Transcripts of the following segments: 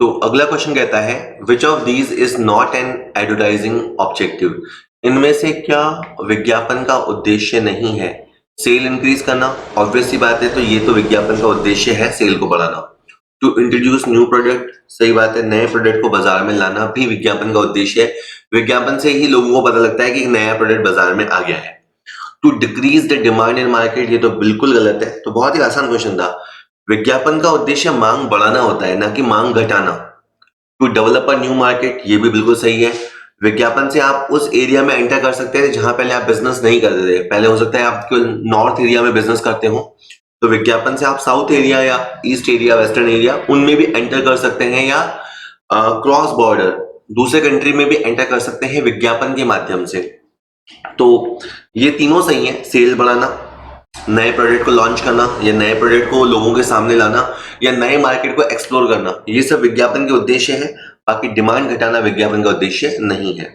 तो अगला क्वेश्चन कहता है which of these is not an advertising objective. इनमें से क्या विज्ञापन का उद्देश्य नहीं है? सेल इंक्रीज करना, ऑब्वियस सी बात है, तो ये तो विज्ञापन का उद्देश्य है, सेल को बढ़ाना। टू इंट्रोड्यूस न्यू प्रोडक्ट, सही बात है, नए प्रोडक्ट को बाजार में लाना भी विज्ञापन का उद्देश्य है। विज्ञापन से ही लोगों को पता लगता है कि एक नया प्रोडक्ट बाजार में आ गया है। To decrease the demand in market, ये तो बिल्कुल गलत है। तो बहुत ही आसान क्वेश्चन था। विज्ञापन का उद्देश्य मांग बढ़ाना होता है, ना कि मांग घटाना। To develop a new market, ये भी बिल्कुल सही है। विज्ञापन से आप उस एरिया में एंटर कर सकते हैं जहां पहले आप बिजनेस नहीं करते थे। पहले हो सकता है आप नॉर्थ एरिया में बिजनेस करते हो, तो विज्ञापन से आप साउथ एरिया या ईस्ट एरिया, वेस्टर्न एरिया, उनमें भी एंटर कर सकते हैं, या क्रॉस बॉर्डर दूसरे कंट्री में भी एंटर कर सकते हैं विज्ञापन के माध्यम से। तो ये तीनों सही है। सेल बढ़ाना, नए प्रोडक्ट को लॉन्च करना, या नए प्रोडक्ट को लोगों के सामने लाना, या नए मार्केट को एक्सप्लोर करना, ये सब विज्ञापन के उद्देश्य है। बाकी डिमांड घटाना विज्ञापन का उद्देश्य नहीं है।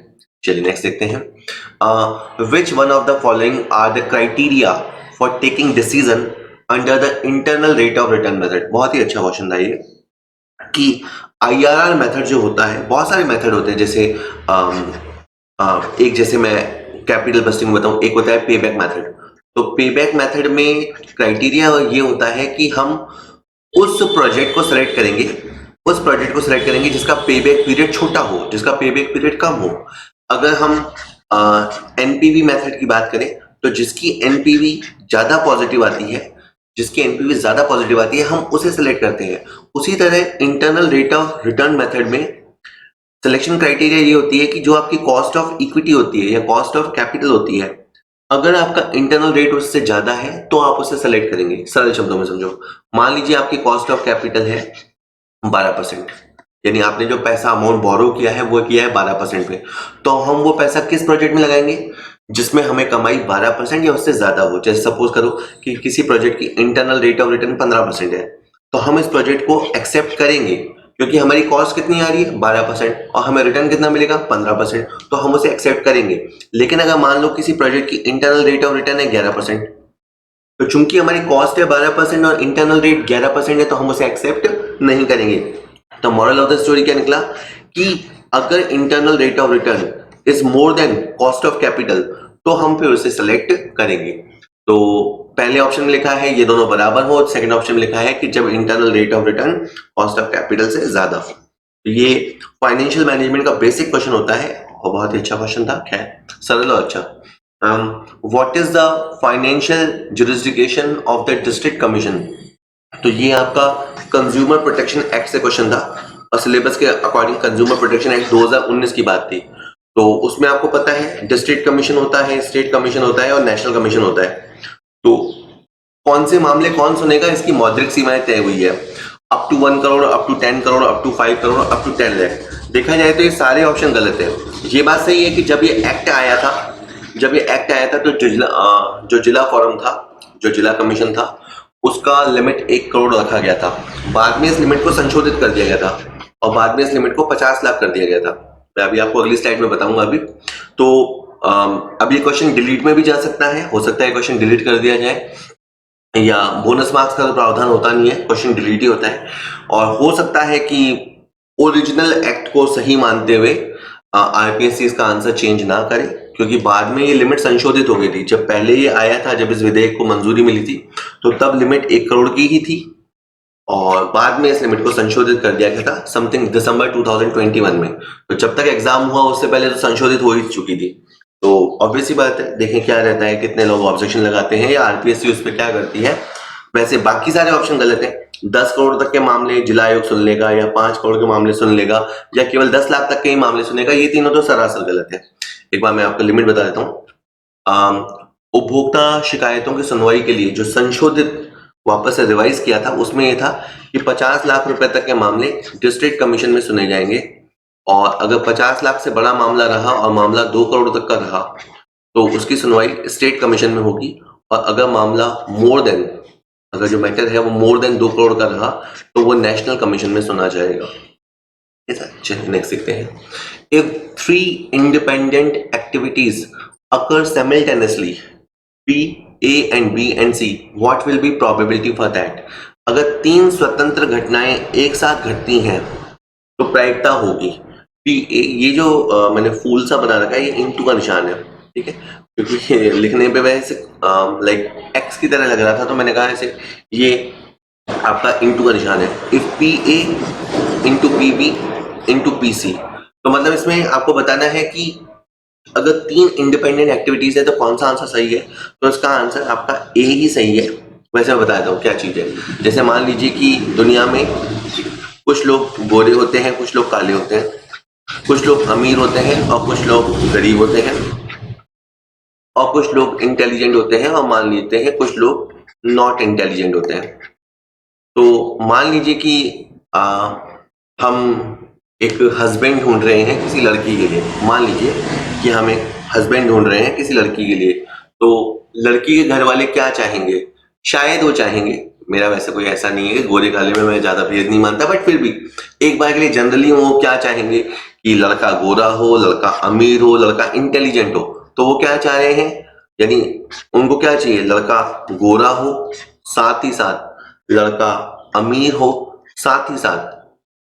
चलिए नेक्स्ट देखते हैं। Which one of the following are the criteria for taking decision under the internal rate of return method. बहुत ही अच्छा क्वेश्चन था ये कि IRR मेथड जो होता है, बहुत सारे मेथड होते हैं, जैसे एक, जैसे मैं कैपिटल बस्टिंग बताऊं, एक होता है पे बैक मेथड। तो पे बैक मेथड में क्राइटेरिया ये होता है कि हम उस प्रोजेक्ट को सिलेक्ट करेंगे जिसका पे बैक पीरियड छोटा हो, जिसका पे बैक पीरियड कम हो। अगर हम NPV मेथड की बात करें, तो जिसकी NPV ज्यादा पॉजिटिव आती है, हम उसे सिलेक्ट करते हैं। उसी तरह internal rate of return method में सिलेक्शन क्राइटेरिया ये होती है कि जो आपकी कॉस्ट ऑफ इक्विटी होती है या कॉस्ट ऑफ कैपिटल होती है, अगर आपका इंटरनल रेट उससे ज्यादा है तो आप उसे सेलेक्ट करेंगे। सरल शब्दों में समझो, मान लीजिए आपकी कॉस्ट ऑफ कैपिटल है 12%, यानी आपने जो पैसा अमाउंट बोरो किया है वो किया है 12% पे, तो हम वो पैसा किस प्रोजेक्ट में लगाएंगे जिसमें हमें कमाई 12% या उससे ज्यादा हो। जैसे सपोज करो कि किसी प्रोजेक्ट की इंटरनल रेट ऑफ रिटर्न 15% है, तो हम इस प्रोजेक्ट को एक्सेप्ट करेंगे क्योंकि हमारी कॉस्ट कितनी आ रही है 12% और हमें रिटर्न कितना मिलेगा 15%, तो हम उसे एक्सेप्ट करेंगे। लेकिन अगर मान लो किसी प्रोजेक्ट की इंटरनल रेट ऑफ रिटर्न है 11%, तो चूंकि हमारी कॉस्ट है 12% और इंटरनल रेट 11% है, तो हम उसे एक्सेप्ट नहीं करेंगे। तो मॉरल ऑफ द स्टोरी क्या निकला कि अगर internal rate of return is more than cost of capital, तो हम फिर उसे सेलेक्ट करेंगे। तो पहले ऑप्शन में लिखा है ये दोनों बराबर हो, सेकंड ऑप्शन में लिखा है कि जब internal rate of return cost of capital से ज्यादा हो। तो ये फाइनेंशियल मैनेजमेंट का बेसिक क्वेश्चन होता है और बहुत ही अच्छा क्वेश्चन था, खैर सरल और अच्छा। What is the financial jurisdiction of the district commission? तो ये आपका कंज्यूमर प्रोटेक्शन एक्ट से क्वेश्चन था और सिलेबस के अकॉर्डिंग कंज्यूमर प्रोटेक्शन एक्ट 2019 की बात थी। तो उसमें आपको पता है डिस्ट्रिक्ट कमीशन होता है, स्टेट कमीशन होता है और नेशनल कमीशन होता है। तो कौन से मामले कौन सुनेगा, इसकी मौद्रिक सीमाएं तय हुई है। Up to 1 crore, up to 10 crore, up to 5 crore, up to 10 lakh. देखा जाए तो ये सारे ऑप्शन गलत है। ये बात सही है कि जब ये एक्ट आया था तो जो जिला फॉरम था, जो जिला कमीशन था, उसका लिमिट 1 करोड़ रखा गया था। बाद में इस लिमिट को संशोधित कर दिया गया था और बाद में इस लिमिट को 50 लाख कर दिया गया था। मैं अभी आपको अगली स्लाइड में बताऊंगा अभी। तो अब ये क्वेश्चन डिलीट में भी जा सकता है, हो सकता है क्वेश्चन डिलीट कर दिया जाए, या बोनस मार्क्स का तो प्रावधान होता नहीं है, क्वेश्चन डिलीट ही होता है। और हो सकता है कि ओरिजिनल एक्ट को सही मानते हुए RPSC इसका आंसर चेंज ना करे, क्योंकि बाद में ये लिमिट संशोधित हो गई थी। जब पहले ये आया था, जब इस विधेयक को मंजूरी मिली थी, तो तब लिमिट 1 करोड़ की ही थी और बाद में इस लिमिट को संशोधित कर दिया गया था समथिंग दिसंबर 2021 में। तो जब तक एग्जाम हुआ उससे पहले तो संशोधित हो ही चुकी थी। तो ऑब्वियस सी बात है, देखें क्या रहता है, कितने लोग ऑब्जेक्शन लगाते हैं या RPSC उस पर क्या करती है। वैसे बाकी सारे ऑप्शन गलत हैं। 10 करोड़ तक के मामले जिला आयोग सुन लेगा, या 5 करोड़ के मामले सुन लेगा, या केवल 10 लाख तक के ही मामले सुनेगा, ये तीनों तो सरासर गलत है। एक बार मैं आपको लिमिट बता देता हूँ। उपभोक्ता शिकायतों की सुनवाई के लिए जो संशोधित वापस से रिवाइज किया था, उसमें यह था कि 50 लाख रुपए तक के मामले डिस्ट्रिक्ट कमीशन में सुने जाएंगे, और अगर 50 लाख से बड़ा मामला रहा और मामला 2 करोड़ तक का रहा तो उसकी सुनवाई स्टेट कमीशन में होगी, और अगर मामला अगर जो मैटर है वो मोर देन 2 करोड़ का रहा तो वो नेशनल कमीशन में सुना जाएगा। चलिए नेक्स्ट देखते हैं। If 3 independent activities occur simultaneously B, A and B and C, what will be probability for that? अगर 3 स्वतंत्र घटनाएं एक साथ घटती हैं तो प्रायिकता होगी कि ये जो मैंने फूल सा बना रखा है ये इंटू का निशान है, ठीक है, क्योंकि लिखने पे वैसे लाइक एक्स की तरह लग रहा था, तो मैंने कहा ऐसे ये आपका इंटू का निशान है। If P A into P B into P C, तो मतलब इसमें आपको बताना है कि अगर 3 इंडिपेंडेंट एक्टिविटीज है तो कौन सा आंसर सही है, तो इसका आंसर आपका ए ही सही है। वैसे मैं बताता हूँ क्या चीज है। जैसे मान लीजिए कि दुनिया में कुछ लोग गोरे होते हैं, कुछ लोग काले होते हैं, कुछ लोग अमीर होते हैं और कुछ लोग गरीब होते हैं, और कुछ लोग इंटेलिजेंट होते हैं और मान लेते हैं कुछ लोग नॉट इंटेलिजेंट होते हैं। तो मान लीजिए कि हम एक हस्बैंड ढूंढ रहे हैं किसी लड़की के लिए। मान लीजिए कि हम एक हस्बैंड ढूंढ रहे हैं किसी लड़की के लिए, तो लड़की के घर वाले क्या चाहेंगे? शायद वो चाहेंगे, मेरा वैसे कोई ऐसा नहीं है कि गोरे काले में मैं ज्यादा भेद नहीं मानता, बट फिर भी एक बार के लिए जनरली वो क्या चाहेंगे कि लड़का गोरा हो, लड़का अमीर हो, लड़का इंटेलिजेंट हो। तो वो क्या चाह रहे हैं, यानी उनको क्या चाहिए? लड़का गोरा हो, साथ ही साथ लड़का अमीर हो, साथ ही साथ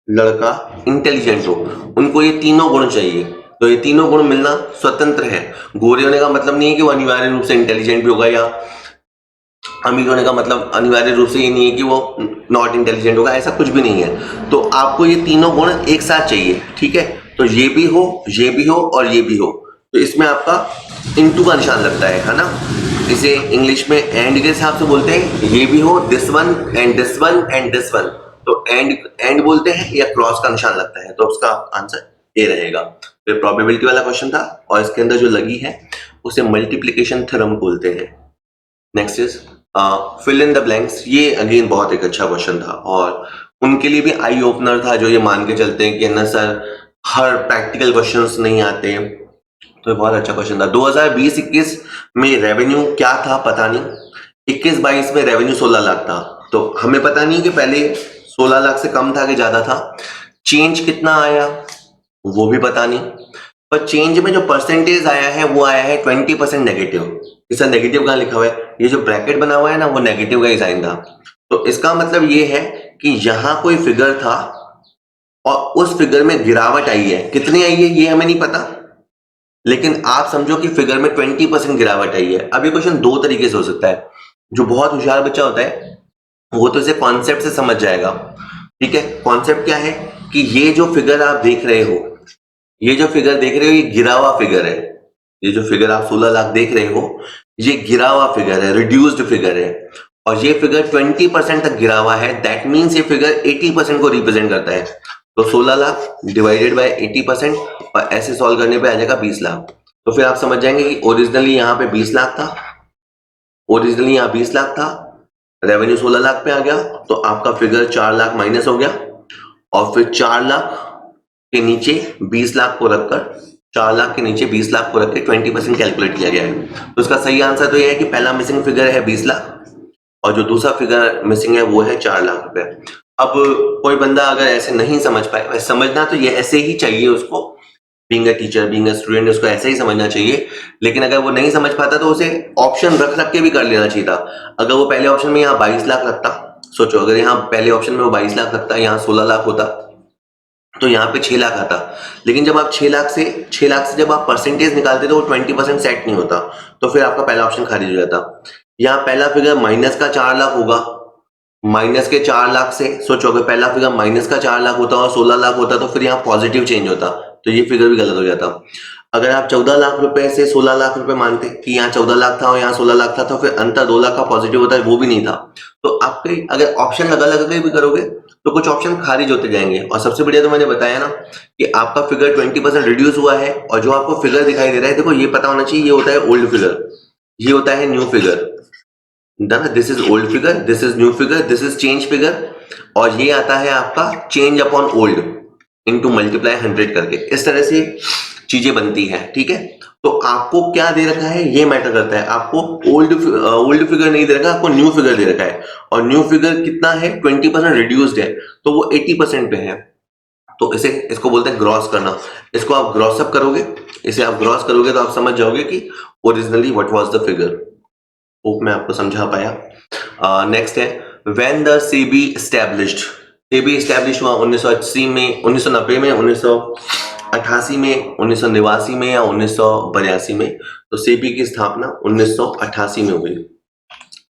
लड़का इंटेलिजेंट हो। उनको ये तीनों गुण चाहिए। तो ये तीनों गुण मिलना स्वतंत्र है। गोरे होने का मतलब नहीं है कि वो अनिवार्य रूप से इंटेलिजेंट भी होगा, या अमीर होने का मतलब अनिवार्य रूप से ये नहीं है कि वो नॉट इंटेलिजेंट होगा, ऐसा कुछ भी नहीं है। तो आपको ये तीनों गुण एक साथ चाहिए, ठीक है। तो ये भी हो, ये भी हो और ये भी हो, तो इसमें आपका इनटू का निशान लगता है ना। इसे इंग्लिश में एंड के हिसाब से बोलते हैं, ये भी हो, this one and this one and this one, तो एंड बोलते हैं, या क्रॉस का निशान लगता है, तो उसका आंसर ए रहेगा। तो प्रोबेबिलिटी वाला क्वेश्चन था, और इसके अंदर जो लगी है उसे मल्टीप्लीकेशन थ्योरम बोलते हैं। Next is fill in the blanks. ये अगेन बहुत एक अच्छा क्वेश्चन था, और उनके लिए भी आई ओपनर था जो ये मान के चलते हैं कि ना सर हर प्रैक्टिकल क्वेश्चंस नहीं आते हैं। तो बहुत अच्छा क्वेश्चन था। 2020-21 में रेवेन्यू क्या था पता नहीं, 21-22 में रेवेन्यू 16 लाख था। तो हमें पता नहीं कि पहले 16 लाख से कम था कि ज्यादा था। चेंज कितना आया वो भी पता नहीं, पर चेंज में जो परसेंटेज आया है वो आया है 20% नेगेटिव। इसका नेगेटिव कहाँ लिखा हुआ है? ये जो ब्रैकेट बना हुआ है ना, वो नेगेटिव का ही साइन था। तो इसका मतलब ये है कि यहां कोई फिगर था और उस फिगर में गिरावट आई है। कितनी आई है ये हमें नहीं पता, लेकिन आप समझो कि फिगर में 20% गिरावट आई है। अब ये क्वेश्चन दो तरीके से हो सकता है। जो बहुत होशियार बच्चा होता है वो तो इसे कॉन्सेप्ट से समझ जाएगा, ठीक है। कॉन्सेप्ट क्या है कि ये जो फिगर आप देख रहे हो, ये जो फिगर देख रहे हो, ये गिरा हुआ फिगर है। ये जो फिगर आप 16 लाख देख रहे हो, ये गिरा हुआ फिगर है, रिड्यूस्ड फिगर है, और ये फिगर 20% तक गिरा हुआ है। दैट मीन्स ये फिगर 80% को रिप्रेजेंट करता है। तो 16 लाख डिवाइडेड बाय 80%, और ऐसे सॉल्व करने पे आ जाएगा 20 लाख। तो फिर आप समझ जाएंगे कि ओरिजिनली यहाँ पे 20 लाख था, ओरिजिनली यहाँ 20 लाख था, रेवेन्यू 16 लाख पे आ गया, तो आपका फिगर 4 लाख माइनस हो गया, और फिर 4 लाख के नीचे 20 लाख को रखकर, 4 लाख के नीचे 20 लाख को रख के 20% कैलकुलेट किया गया है। तो इसका सही आंसर तो यह है कि पहला मिसिंग फिगर है 20 लाख, और जो दूसरा फिगर मिसिंग है वो है 4 लाख रुपए। अब कोई बंदा अगर ऐसे नहीं समझ पाए, वैसे समझना तो ये ऐसे ही चाहिए उसको, being a teacher, being a student, उसको ऐसे ही समझना चाहिए। लेकिन अगर वो नहीं समझ पाता तो उसे ऑप्शन रख रख के भी कर लेना चाहिए था। अगर वो पहले ऑप्शन में यहाँ 22 लाख रखता, सोचो अगर यहाँ पहले ऑप्शन में वो 22 लाख रखता, यहाँ 16 लाख होता, तो यहाँ पे 6 लाख आता। लेकिन जब आप 6 लाख से जब आप परसेंटेज निकालते तो वो 20% सेट नहीं होता, तो फिर आपका पहला ऑप्शन खारिज हो जाता। यहाँ पहला फिगर माइनस का 4 लाख होगा, माइनस के 4 लाख से सोचो अगर पहला फिगर माइनस का 4 लाख होता और 16 लाख होता, तो फिर यहाँ पॉजिटिव चेंज होता, तो ये फिगर भी गलत हो जाता। अगर आप 14 लाख रुपए से 16 लाख रुपए मानते कि यहाँ 14 लाख था और यहाँ 16 लाख था, तो फिर अंतर 2 लाख का पॉजिटिव होता है, वो भी नहीं था। तो आपके अगर ऑप्शन लगा लगा के भी करोगे तो कुछ ऑप्शन खारिज होते जाएंगे। और सबसे बढ़िया तो मैंने बताया ना कि आपका फिगर 20% रिड्यूस हुआ है, और जो आपको फिगर दिखाई दे रहा है, देखो ये पता होना चाहिए, ये होता है ओल्ड फिगर, ये होता है new figure. This is old figure, this is new figure, this is change figure, और ये आता है आपका change upon old into multiply 100 करके। इस तरह से चीजें बनती है, ठीक है। तो आपको क्या दे रखा है ये मैटर करता है। आपको ओल्ड फिगर नहीं दे रखा, आपको न्यू फिगर दे रखा है, और न्यू फिगर कितना है? 20% रिड्यूस्ड है, तो वो 80% पे है। तो इसको बोलते हैं ग्रॉस करना। इसको आप ग्रॉस अप करोगे, इसे आप ग्रॉस करोगे तो आप समझ जाओगे कि originally what was the figure. Hope मैं आपको समझा पाया। नेक्स्ट है when the SEBI established. SEBI establish हुआ 1980 में, 1990 में, 1988 में, 1989 में या 1982 में। तो सेबी की स्थापना 1988 में हुई।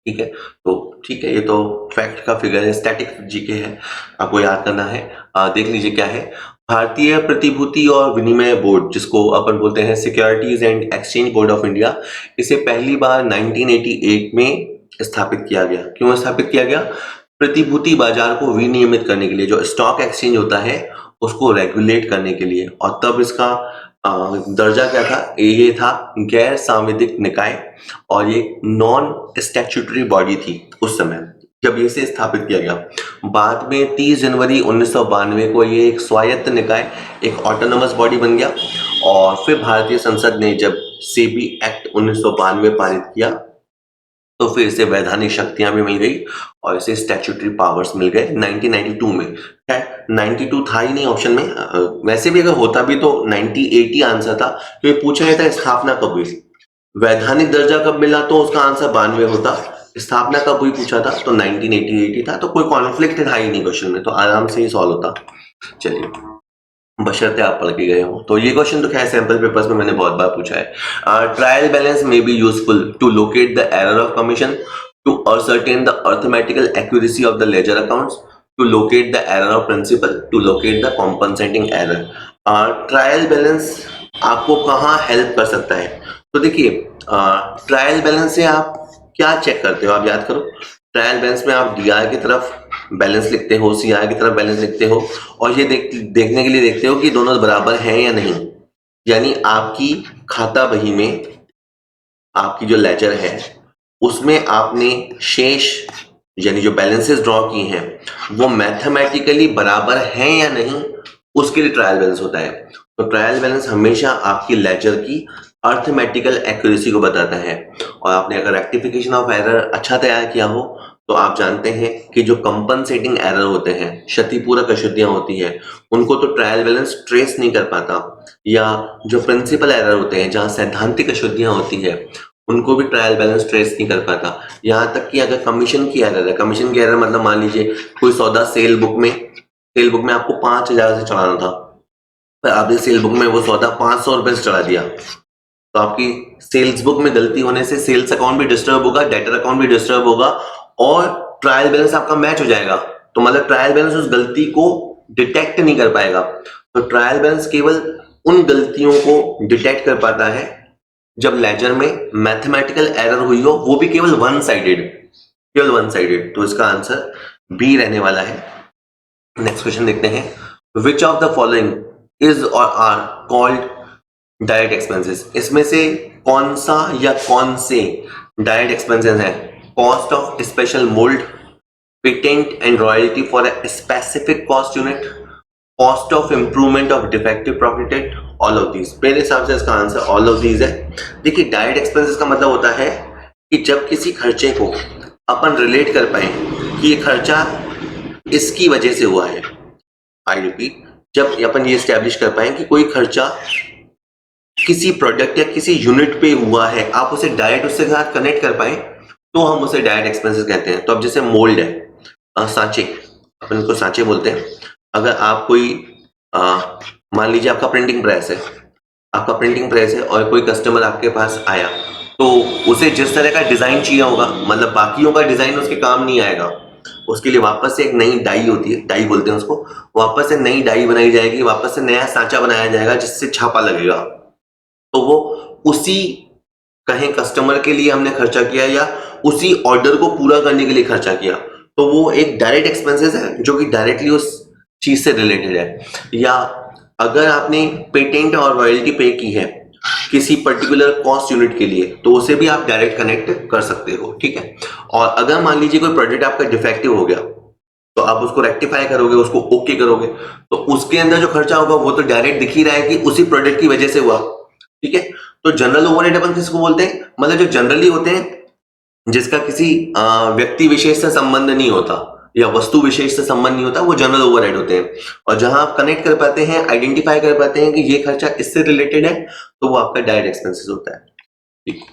ठीक है, तो ठीक है, ये तो फैक्ट का फिगर है, स्टैटिक जीके है, आपको याद करना है। देख लीजिए क्या है। भारतीय प्रतिभूति और विनिमय बोर्ड, जिसको अपन बोलते हैं securities and exchange board of India, इसे पहली बार 1988 में स्थापित किया गया। क्यों स्थापित किया गया? प्रतिभूति बाजार को विनियमित करने के लिए, जो स्टॉक एक्सचेंज होता है उसको रेगुलेट करने के लिए। और तब इसका दर्जा क्या था? ये था गैर सांविधिक निकाय, और ये नॉन स्टैट्यूटरी बॉडी थी उस समय जब ये से स्थापित किया गया। बाद में 30 जनवरी 1992 को ये एक स्वायत्त निकाय, एक ऑटोनोमस बॉडी बन गया। और फिर भारतीय संसद ने जब सेबी एक्ट 1992 पारित किया तो फिर इसे वैधानिक शक्तियां भी मिल गई और इसे स्टैट्यूटरी पावर्स मिल गए 1992 में। 92 था ही नहीं ऑप्शन में, वैसे भी अगर होता भी तो 98 ही आंसर था। तो ये पूछा गया था स्थापना कब हुई, वैधानिक दर्जा कब मिला, तो उसका आंसर 92 होता। स्थापना कब हुई पूछा था तो 1988 ही था। तो कोई कॉन्फ्लिक्ट था ही नहीं क्वेश्चन में, तो आराम से ही सॉल्व होता। चलिए, बशर्ते आप पढ़ के गए हो। तो ये क्वेश्चन तो खैर सैंपल पेपर्स में मैंने बहुत बार पूछा है। Trial balance may be useful to locate the error of commission, to ascertain the arithmetical accuracy of the ledger accounts, to locate the error of principal, to locate the compensating error। Trial balance आपको कहाँ help कर सकता है? तो देखिए, trial balance से आप क्या चेक करते हो? आप याद करो, ट्रायल बैलेंस में आप डीआर की तरफ बैलेंस लिखते हो, सीआर की तरफ बैलेंस लिखते हो, और ये देखने के लिए देखते हो कि दोनों बराबर हैं या नहीं। यानी आपकी खाता बही में आपकी जो लेजर है उसमें आपने शेष यानी जो बैलेंसेस ड्रॉ किए हैं वो मैथमेटिकली बराबर हैं या नहीं, उसके लिए ट्रायल बैलेंस होता है। तो ट्रायल बैलेंस हमेशा आपकी लेजर की अर्थमेटिकल एक्यूरेसी को बताता है। और आपने अगर रेक्टिफिकेशन ऑफ एरर अच्छा तैयार किया हो तो आप जानते हैं कि जो कंपनसेटिंग एरर होते हैं, क्षतिपूरक अशुद्धियां होती है, उनको तो ट्रायल बैलेंस ट्रेस नहीं कर पाता। या जो प्रिंसिपल एरर होते हैं, जहां सैद्धांतिक अशुद्धियां होती है, उनको भी ट्रायल बैलेंस ट्रेस नहीं कर पाता। यहाँ तक कि अगर कमीशन की एरर है, कमीशन की एरर मतलब मान लीजिए कोई सौदा सेल बुक में आपको 5,000 से चढ़ाना था, पर आपने सेल बुक में वो सौदा 500 रुपए से चढ़ा दिया, तो आपकी सेल्स बुक में गलती होने से सेल्स अकाउंट भी डिस्टर्ब होगा, डेटर अकाउंट भी डिस्टर्ब होगा, और ट्रायल बैलेंस आपका मैच हो जाएगा। तो मतलब ट्रायल बैलेंस उस गलती को डिटेक्ट नहीं कर पाएगा। तो ट्रायल बैलेंस केवल उन गलतियों को डिटेक्ट कर पाता है जब लेजर में मैथमेटिकल एरर हुई हो, वो भी केवल वन साइडेड। तो इसका आंसर बी रहने वाला है। नेक्स्ट क्वेश्चन देखते हैं। विच ऑफ द फॉलोइंग इज और आर कॉल्ड डायरेक्ट एक्सपेंसेस? इसमें से कौन सा या कौन से डायरेक्ट एक्सपेंसेस हैं? Cost of special mould, patent and royalty for a specific cost unit, cost of improvement of defective profited, all of these. मेरे हिसाब से इसका आंसर ऑल ऑफ दीज है। देखिए, डायरेक्ट एक्सपेंसेस का मतलब होता है कि जब किसी खर्चे को अपन रिलेट कर पाए कि ये खर्चा इसकी वजह से हुआ है। आई रिपीट, जब अपन ये स्टैब्लिश कर पाए कि कोई खर्चा किसी प्रोडक्ट या किसी यूनिट पे हुआ है, आप उसे डायरेक्ट उसके साथ कनेक्ट कर पाए, तो हम उसे डायरेक्ट एक्सपेंसेस कहते हैं। तो अब जैसे मोल्ड है, सांचे, अपन इसको सांचे बोलते हैं। अगर आप कोई मान लीजिए आपका प्रिंटिंग प्रेस है और कोई कस्टमर आपके पास आया, तो उसे जिस तरह का डिजाइन चाहिए होगा, मतलब बाकियों का डिजाइन उसके काम नहीं आएगा, उसके लिए वापस से एक नई डाई होती है, डाई बोलते हैं उसको, वापस से नई डाई बनाई जाएगी, वापस से नया सांचा बनाया जाएगा जिससे छापा लगेगा। तो वो उसी कहें कस्टमर के लिए हमने खर्चा किया या उसी ऑर्डर को पूरा करने के लिए खर्चा किया, तो वो एक डायरेक्ट एक्सपेंसेस है जो कि डायरेक्टली उस चीज से रिलेटेड है। या अगर आपने पेटेंट और रॉयल्टी पे की है किसी पर्टिकुलर कॉस्ट यूनिट के लिए, तो उसे भी आप डायरेक्ट कनेक्ट कर सकते हो। ठीक है। और अगर मान लीजिए कोई प्रोडक्ट आपका डिफेक्टिव हो गया, तो आप उसको रेक्टिफाई करोगे, उसको ओके करोगे, तो उसके अंदर जो खर्चा होगा वो तो डायरेक्ट दिख ही रहा है कि उसी प्रोडक्ट की वजह से हुआ। ठीक है। तो जनरल ओवरहेड अपन किसको बोलते हैं? मतलब जो जनरली होते हैं, जिसका किसी व्यक्ति विशेष से संबंध नहीं होता या वस्तु विशेष से संबंध नहीं होता, वो जनरल ओवरहेड होते हैं। और जहां आप कनेक्ट कर पाते हैं, आइडेंटिफाई कर पाते हैं कि ये खर्चा इससे रिलेटेड है, तो वो आपका डायरेक्ट एक्सपेंसेस होता है। ठीक।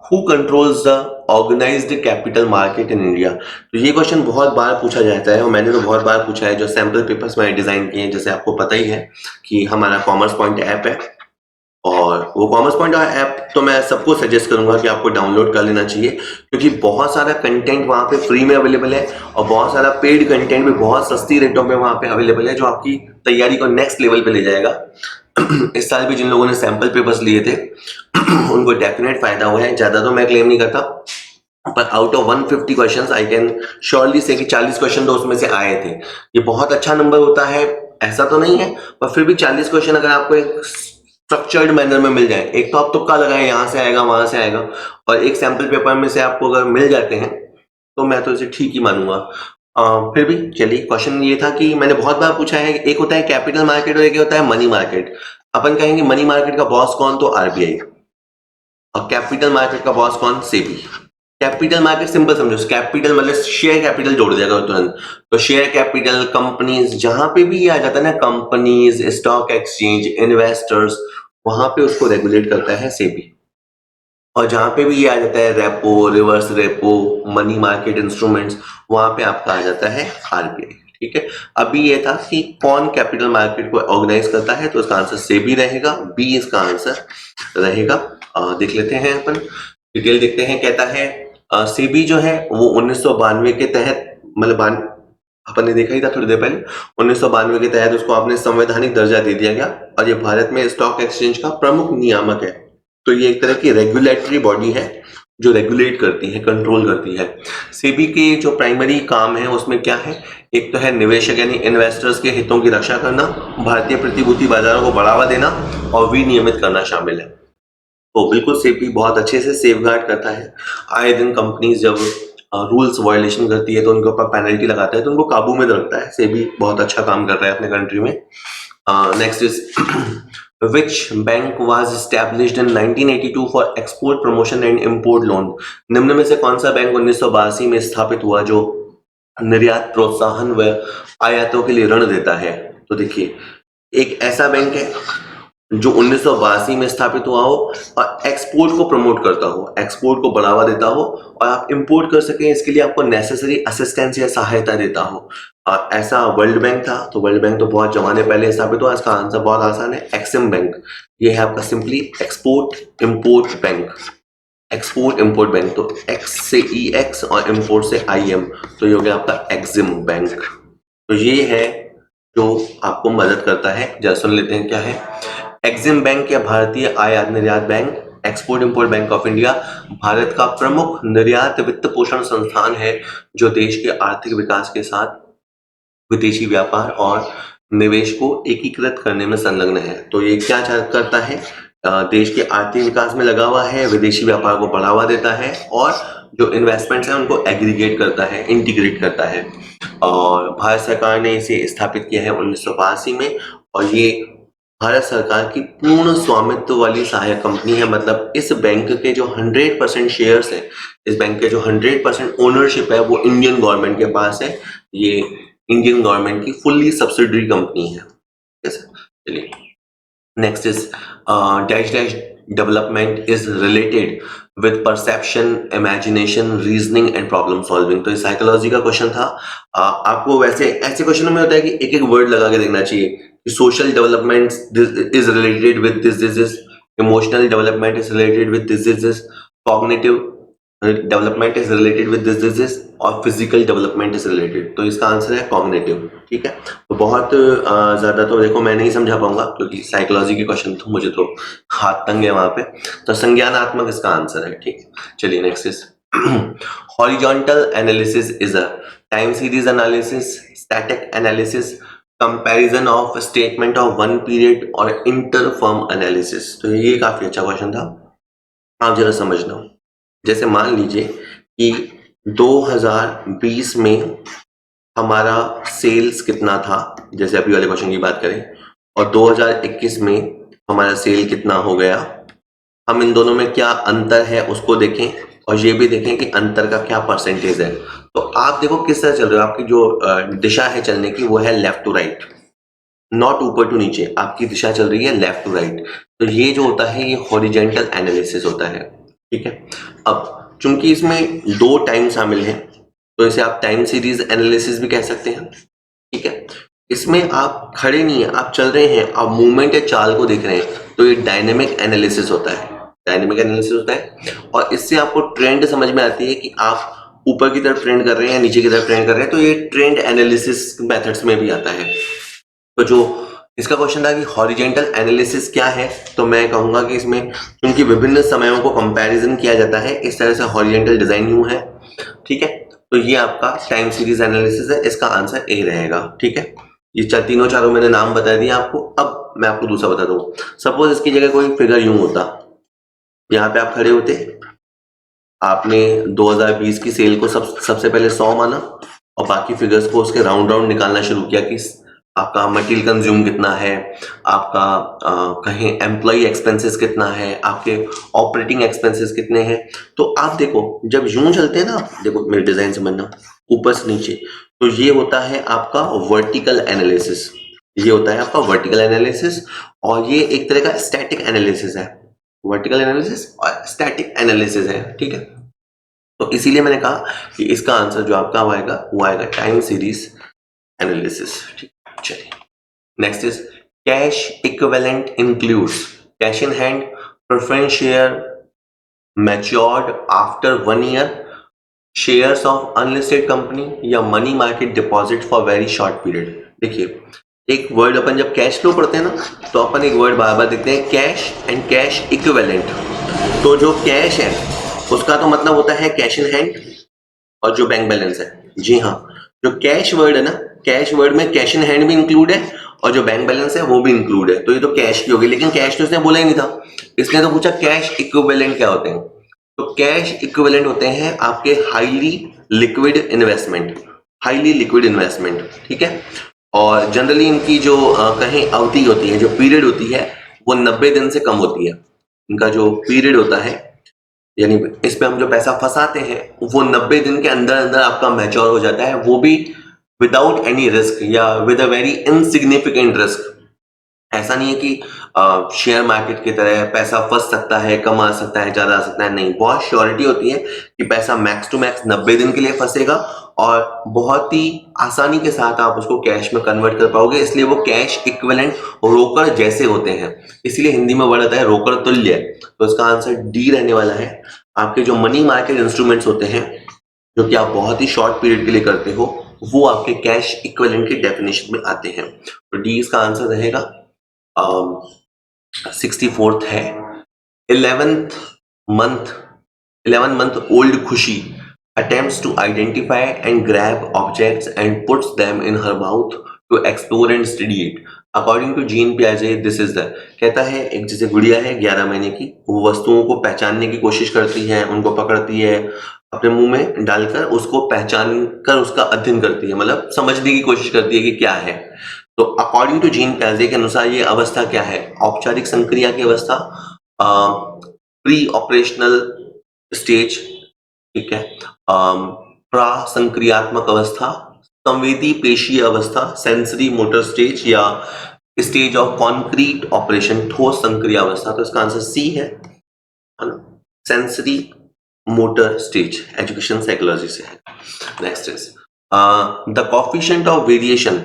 Who controls the organised capital market in India. तो ये क्वेश्चन बहुत बार पूछा जाता है और मैंने तो बहुत बार पूछा है, जो सैम्पल पेपर्स मैंने डिजाइन किए हैं। जैसे आपको पता ही है कि हमारा कॉमर्स पॉइंट ऐप है, और वो कॉमर्स पॉइंट ऐप तो मैं सबको सजेस्ट करूंगा कि आपको डाउनलोड कर लेना चाहिए, क्योंकि बहुत सारा कंटेंट वहाँ पे फ्री में अवेलेबल है और बहुत सारा पेड कंटेंट भी बहुत सस्ती रेटों में वहाँ पे अवेलेबल है, जो आपकी तैयारी को नेक्स्ट लेवल पे ले जाएगा। इस साल भी जिन लोगों ने सैंपल पेपर्स लिए थे उनको डेफिनेट फायदा हुआ है। ज्यादा तो मैं क्लेम नहीं करता, पर out of 150 questions I can surely से कि 40 क्वेश्चन तो उसमें से आए थे। ये बहुत अच्छा नंबर होता है, ऐसा तो नहीं है, पर फिर भी 40 क्वेश्चन अगर आपको एक स्ट्रक्चर्ड मैनर में मिल जाए, एक तो आप तुक्का लगाए यहाँ से आएगा वहां से आएगा, और एक सैंपल पेपर में से आपको अगर मिल जाते हैं तो मैं तो इसे ठीक ही मानूंगा। फिर भी चलिए, क्वेश्चन ये था कि मैंने बहुत बार पूछा है, एक होता है कैपिटल मार्केट और एक होता है मनी मार्केट। अपन कहेंगे मनी मार्केट का बॉस कौन, तो आरबीआई, और कैपिटल मार्केट का बॉस कौन, सेबी। कैपिटल मार्केट सिंपल समझो, कैपिटल मतलब शेयर कैपिटल जोड़ दिया करो तुरंत। तो शेयर कैपिटल, कंपनीज, जहां पे भी ये आ जाता है ना, कंपनीज, स्टॉक एक्सचेंज, इन्वेस्टर्स, वहां पे उसको रेगुलेट करता है सेबी। और जहां पे भी ये आ जाता है repo, reverse repo, money market instruments, वहां पे आपका आ जाता है आरबीआई। ठीक है, अभी ये था कि कौन कैपिटल मार्केट को ऑर्गेनाइज करता है, तो इसका आंसर सेबी रहेगा, बी इसका आंसर रहेगा। देख लेते हैं अपन, डिटेल देखते हैं। कहता है सेबी जो है वो 1992 के तहत, मतलब अपन ने देखा ही था थोड़ी देर पहले, 1992 के तहत उसको आपने संवैधानिक दर्जा दे दिया गया, और ये भारत में स्टॉक एक्सचेंज का प्रमुख नियामक है। तो ये एक तरह की रेगुलेटरी बॉडी है जो रेगुलेट करती है, कंट्रोल करती है। सेबी के जो प्राइमरी काम है उसमें क्या है, एक तो है निवेशक यानी इन्वेस्टर्स के हितों की रक्षा करना, भारतीय प्रतिभूति बाजारों को बढ़ावा देना और विनियमित करना शामिल है। तो बिल्कुल सेबी बहुत अच्छे से सेफगार्ड करता है। आए दिन कंपनीज जब रूल्स वायलेशन करती है तो उनके ऊपर पेनल्टी लगाता है, तो उनको काबू में रखता है। सेबी बहुत अच्छा काम कर रहा है अपने कंट्री में। Next is which bank was established in 1982 for export promotion and import loan? निम्न में से कौन सा बैंक 1982 में स्थापित हुआ जो निर्यात प्रोत्साहन व आयातों के लिए ऋण देता है? तो देखिए, एक ऐसा बैंक है जो 1982 में स्थापित हुआ हो और एक्सपोर्ट को प्रमोट करता हो, एक्सपोर्ट को बढ़ावा देता हो, और आप इंपोर्ट कर सकें इसके लिए आपको नेसेसरी असिस्टेंस या सहायता देता हो। ऐसा वर्ल्ड बैंक था, तो वर्ल्ड बैंक तो बहुत जमाने पहले स्थापित हुआ। इसका आंसर बहुत आसान है, एक्सिम बैंक। ये है आपका simply export import bank, export import bank. तो एक्स से ई एक्स और इंपोर्ट से आई एम, तो ये हो गया आपका एक्सिम बैंक। तो ये है जो आपको मदद करता है। जरा सुन लेते हैं क्या है। एक्सिम बैंक या भारतीय आयात निर्यात bank, export import bank of India Bharat का प्रमुख निर्यात वित्त पोषण संस्थान है, जो देश के आर्थिक विकास के साथ विदेशी व्यापार और निवेश को एकीकृत करने में संलग्न है। तो ये क्या करता है, देश के आर्थिक विकास में लगा हुआ है, विदेशी व्यापार को बढ़ावा देता है, और जो इन्वेस्टमेंट्स हैं उनको एग्रीगेट करता है, इंटीग्रेट करता है। और भारत सरकार ने इसे स्थापित किया है 1982 में, और ये भारत सरकार की पूर्ण स्वामित्व वाली सहायक कंपनी है। मतलब इस बैंक के जो 100% शेयर्स हैं, इस बैंक के जो 100% ओनरशिप है, वो इंडियन गवर्नमेंट के पास है। ये इंडियन गवर्नमेंट की फुल्ली सब्सिडरी कंपनी है। चलिए, next is dash dash development is related with perception, imagination, reasoning and problem solving. तो ये साइकोलॉजी का क्वेश्चन था। आपको वैसे ऐसे क्वेश्चन में होता है कि एक एक वर्ड लगा के देखना चाहिए। Social development is related with this, emotional development is related with this, cognitive development is related with this, और फिजिकल डेवलपमेंट इज रिलेटेड। तो इसका आंसर है कॉग्निटिव। ठीक है, तो बहुत ज्यादा तो देखो मैं नहीं समझा पाऊंगा, क्योंकि साइकोलॉजी के क्वेश्चन तो मुझे तो हाथ तंग है वहां पे। तो संज्ञानात्मक इसका आंसर है। ठीक, चलिए next is horizontal analysis is a time series analysis, static analysis, comparison of statement of one period, और इंटर फर्म एनालिसिस। तो ये काफी अच्छा क्वेश्चन था, आप जरा समझना। जैसे मान लीजिए कि 2020 में हमारा सेल्स कितना था, जैसे अभी वाले क्वेश्चन की बात करें, और 2021 में हमारा सेल कितना हो गया। हम इन दोनों में क्या अंतर है उसको देखें, और ये भी देखें कि अंतर का क्या परसेंटेज है। तो आप देखो किस तरह चल रहे हो, आपकी जो दिशा है चलने की वो है लेफ्ट टू राइट, नॉट ऊपर टू नीचे। आपकी दिशा चल रही है लेफ्ट टू राइट। तो ये जो होता है ये हॉरिजॉन्टल एनालिसिस होता है। ठीक है, अब चूंकि इसमें 2 टाइम शामिल हैं तो इसे आप टाइम सीरीज एनालिसिस भी कह सकते हैं, ठीक है। इसमें आप खड़े नहीं है, आप चल रहे हैं, आप मूवमेंट या चाल को देख रहे हैं, तो ये डायनेमिक एनालिसिस होता है, डायनेमिक एनालिसिस होता है। और इससे आपको ट्रेंड समझ में आती है कि आप ऊपर की तरफ ट्रेंड कर रहे हैं या नीचे की तरफ ट्रेंड कर रहे हैं, तो ये ट्रेंड एनालिसिस मेथड्स में भी आता है। तो जो इसका क्वेश्चन था कि हॉरिजेंटल एनालिसिस क्या है, तो मैं कहूंगा कि इसमें क्योंकि विभिन्न समयों को कंपैरिजन किया जाता है, इस तरह से हॉरिजेंटल डिजाइन यूं है, ठीक है। तो ये आपका टाइम सीरीज एनालिसिस है, इसका आंसर ए रहेगा, ठीक है। ये तीनों चारों मैंने नाम बता दिए आपको। अब मैं आपको दूसरा बता दूं, सपोज इसकी जगह कोई फिगर यूं होता, यहाँ पे आप खड़े होते, आपने 2020 की सेल को सबसे पहले 100 माना और बाकी फिगर्स को उसके राउंड राउंड निकालना शुरू किया कि आपका मटेरियल कंज्यूम कितना है, आपका कहीं एम्प्लॉय एक्सपेंसेस कितना है, आपके ऑपरेटिंग एक्सपेंसेस कितने हैं। तो आप देखो जब यूं चलते हैं ना, देखो मेरे डिजाइन समझना, ऊपर से नीचे, तो ये होता है आपका वर्टिकल एनालिसिस, ये होता है आपका वर्टिकल एनालिसिस। और ये एक तरह का स्टैटिक एनालिसिस है, वर्टिकल एनालिसिस और स्टैटिक एनालिसिस है, ठीक है। तो इसीलिए मैंने कहा कि इसका आंसर जो आपका आएगा वो आएगा टाइम सीरीज एनालिसिस, ठीक। चलिए next is cash equivalent includes cash in hand, preference share matured after 1 year, shares of unlisted company या money market deposit for very short period. देखिए एक वर्ड अपन जब कैश फ्लो पढ़ते हैं ना, तो अपन एक वर्ड बार बार देखते हैं, कैश एंड कैश इक्विवेलेंट। तो जो कैश है उसका तो मतलब होता है कैश इन हैंड और जो बैंक बैलेंस है, जी हाँ। जो कैश वर्ड है ना, कैश वर्ड में कैश इन हैंड भी इंक्लूड है और जो बैंक बैलेंस है वो भी इंक्लूड है, तो ये तो कैश की होगी। लेकिन कैश तो इसने बोला ही नहीं था, इसने तो पूछा कैश इक्विवेलेंट क्या होते हैं। तो कैश इक्विवेलेंट होते हैं आपके highly liquid investment, highly liquid investment, ठीक है। और जनरली इनकी जो कहीं अवधि होती है, जो पीरियड होती है, वो 90 दिन से कम होती है। इनका जो पीरियड होता है, यानी इस पे हम जो पैसा फंसाते हैं वो 90 दिन के अंदर अंदर आपका मैच्योर हो जाता है, वो भी विदाउट एनी रिस्क या with a very insignificant risk. ऐसा नहीं है कि शेयर मार्केट की तरह पैसा फंस सकता है, कम आ सकता है, ज्यादा आ सकता है, नहीं। बहुत श्योरिटी होती है कि पैसा मैक्स टू मैक्स 90 दिन के लिए फंसेगा और बहुत ही आसानी के साथ आप उसको कैश में कन्वर्ट कर पाओगे, इसलिए वो कैश इक्विवेलेंट रोकड़ जैसे होते हैं। इसलिए हिंदी में वर्ड आता है रोकड़ तुल्य। तो इसका आंसर डी रहने वाला है। आपके जो मनी मार्केट इंस्ट्रूमेंट्स होते हैं जो कि आप बहुत ही शॉर्ट पीरियड के लिए करते हो, वो आपके कैश इक्विवेलेंट की डेफिनेशन में आते हैं। तो डी इसका आंसर रहेगा। 64th है 11 month old खुशी attempts to identify and grab objects and puts them in her mouth to explore and study it. According to Jean Piaget, this is the कहता है एक जैसे गुड़िया है 11 महीने की, वो वस्तुओं को पहचानने की कोशिश करती है, उनको पकड़ती है, अपने मुंह में डालकर उसको पहचान कर उसका अध्ययन करती है, मतलब समझने की कोशिश करती है कि क्या है। तो अकॉर्डिंग टू जीन पियाजे के अनुसार ये अवस्था क्या है? औपचारिक संक्रिया की अवस्था, प्री ऑपरेशनल स्टेज, ठीक है, प्रासंक्रियात्मक अवस्था, संवेदी पेशीय अवस्था, सेंसरी मोटर स्टेज, या स्टेज ऑफ कॉन्क्रीट ऑपरेशन, ठोस संक्रिया अवस्था। तो इसका आंसर सी है ना, sensory motor stage, education psychology से है। Next is the coefficient of variation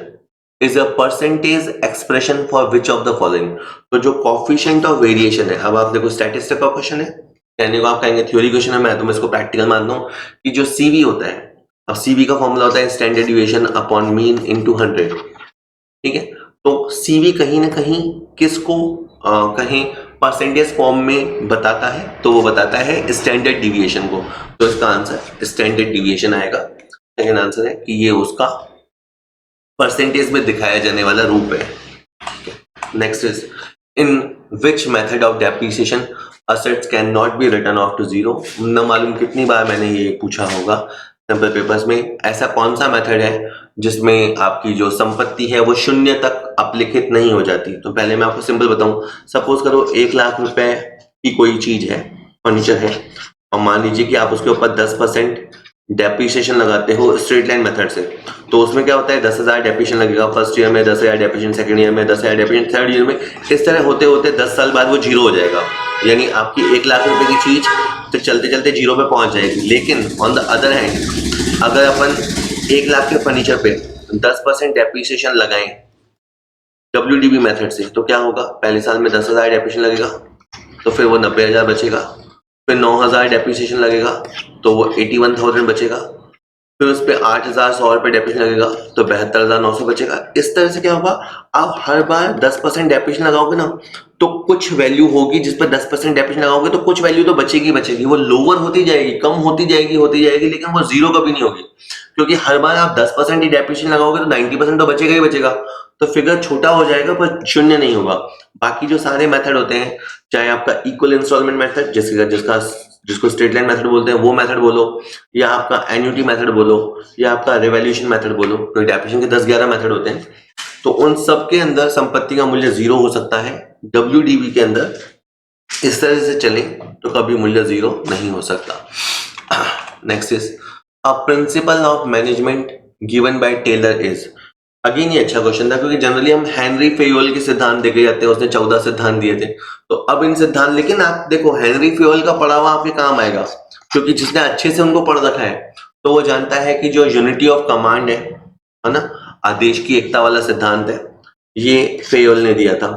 is a percentage expression for which of the following. तो जो कोफिशिएंट ऑफ वेरिएशन है, अब आप देखो स्टैटिस्टिक का क्वेश्चन है, कहने को आप कहेंगे थ्योरी क्वेश्चन है, मैं इसको प्रैक्टिकल मानता हूं कि जो सीवी होता है, अब सीवी का फॉर्मूला होता है standard deviation upon mean into 100, ठीक है। तो सीवी कहीं ना कहीं किसको कहीं परसेंटेज फॉर्म में बताता है, तो वो बताता है स्टैंडर्ड डिविएशन को। तो इसका आंसर स्टैंडर्ड डिविएशन आएगा। सेकंड आंसर है कि ये उसका परसेंटेज में दिखाया जाने वाला रूप है। Next is in which method of depreciation assets can not be written off to zero. न मालूम कितनी बार मैंने ये पूछा होगा सैंपल पेपर्स में, ऐसा कौन सा मेथड है जिसमें आपकी जो संपत्ति है वो शून्य तक अपलिखित नहीं हो जाती। तो पहले मैं आपको सिंपल बताऊं, सपोज करो 1 लाख रुपए की कोई चीज है, फर्नीचर है, और मान लीजिए कि आप उसके ऊपर 10% डेप्रिसिएशन लगाते हो स्ट्रेट लाइन मेथड से। तो उसमें क्या होता है, 10,000 डेप्रिसिएशन लगेगा फर्स्ट ईयर में, 10,000 डेप्रिसिएशन सेकंड ईयर में, 10,000 डेप्रिसिएशन थर्ड ईयर में। इस तरह होते होते 10 साल बाद वो जीरो हो जाएगा। यानी आपकी 1 लाख रुपए की चीज फिर चलते चलते 0 पे पहुंच जाएगी। लेकिन ऑन द अदर हैंड अगर अपन 1 लाख के फर्नीचर पे 10% डेप्रिसिएशन लगाएं WDV मेथड से, तो क्या होगा, पहले साल में 10,000 डेप्रिसिएशन लगेगा तो फिर वो 90,000 बचेगा, फिर 9,000 डेप्रिसिएशन लगेगा तो वो 81,000 बचेगा, फिर उस पर 8,100 रुपये डेप्रिसिएशन लगेगा तो 72,900 बचेगा। इस तरह से क्या होगा, आप हर बार 10% डेप्रिसिएशन लगाओगे ना तो कुछ वैल्यू होगी जिस पर 10% डेप्रिसिएशन लगाओगे तो कुछ वैल्यू तो बचेगी बचेगी, वो लोअर होती जाएगी, कम होती जाएगी, लेकिन वो जीरो कभी नहीं होगी, क्योंकि हर बार आप 10% ही डेप्रिसिएशन लगाओगे तो 90% तो बचेगा ही बचेगा, तो फिगर छोटा हो जाएगा पर शून्य नहीं होगा। बाकी जो सारे मेथड होते हैं, चाहे आपका इक्वल इंस्टॉलमेंट मेथड जिसको स्ट्रेट लाइन मेथड बोलते हैं वो मेथड बोलो, या आपका एन्युटी मेथड बोलो, या आपका रिवैल्यूएशन मेथड बोलो, तो डेप्रिसिएशन के 10-11 मेथड होते हैं, तो उन सब के अंदर संपत्ति का मूल्य जीरो हो सकता है। WDV के अंदर इस तरह से चलें तो कभी मूल्य जीरो नहीं हो सकता। Next is a principle of management given by Taylor is. Again ये अच्छा क्वेश्चन था, क्योंकि जनरली हम हेनरी फेयोल के सिद्धांत देखे जाते हैं, उसने 14 सिद्धांत दिए थे, तो अब इन सिद्धांत, लेकिन आप देखो हेनरी फेयोल का पढ़ा हुआ आपके काम आएगा, क्योंकि जिसने अच्छे से उनको पढ़ रखा है तो वो जानता है कि जो यूनिटी ऑफ कमांड है ना, आदेश की एकता वाला सिद्धांत है, ये फेयोल ने दिया था।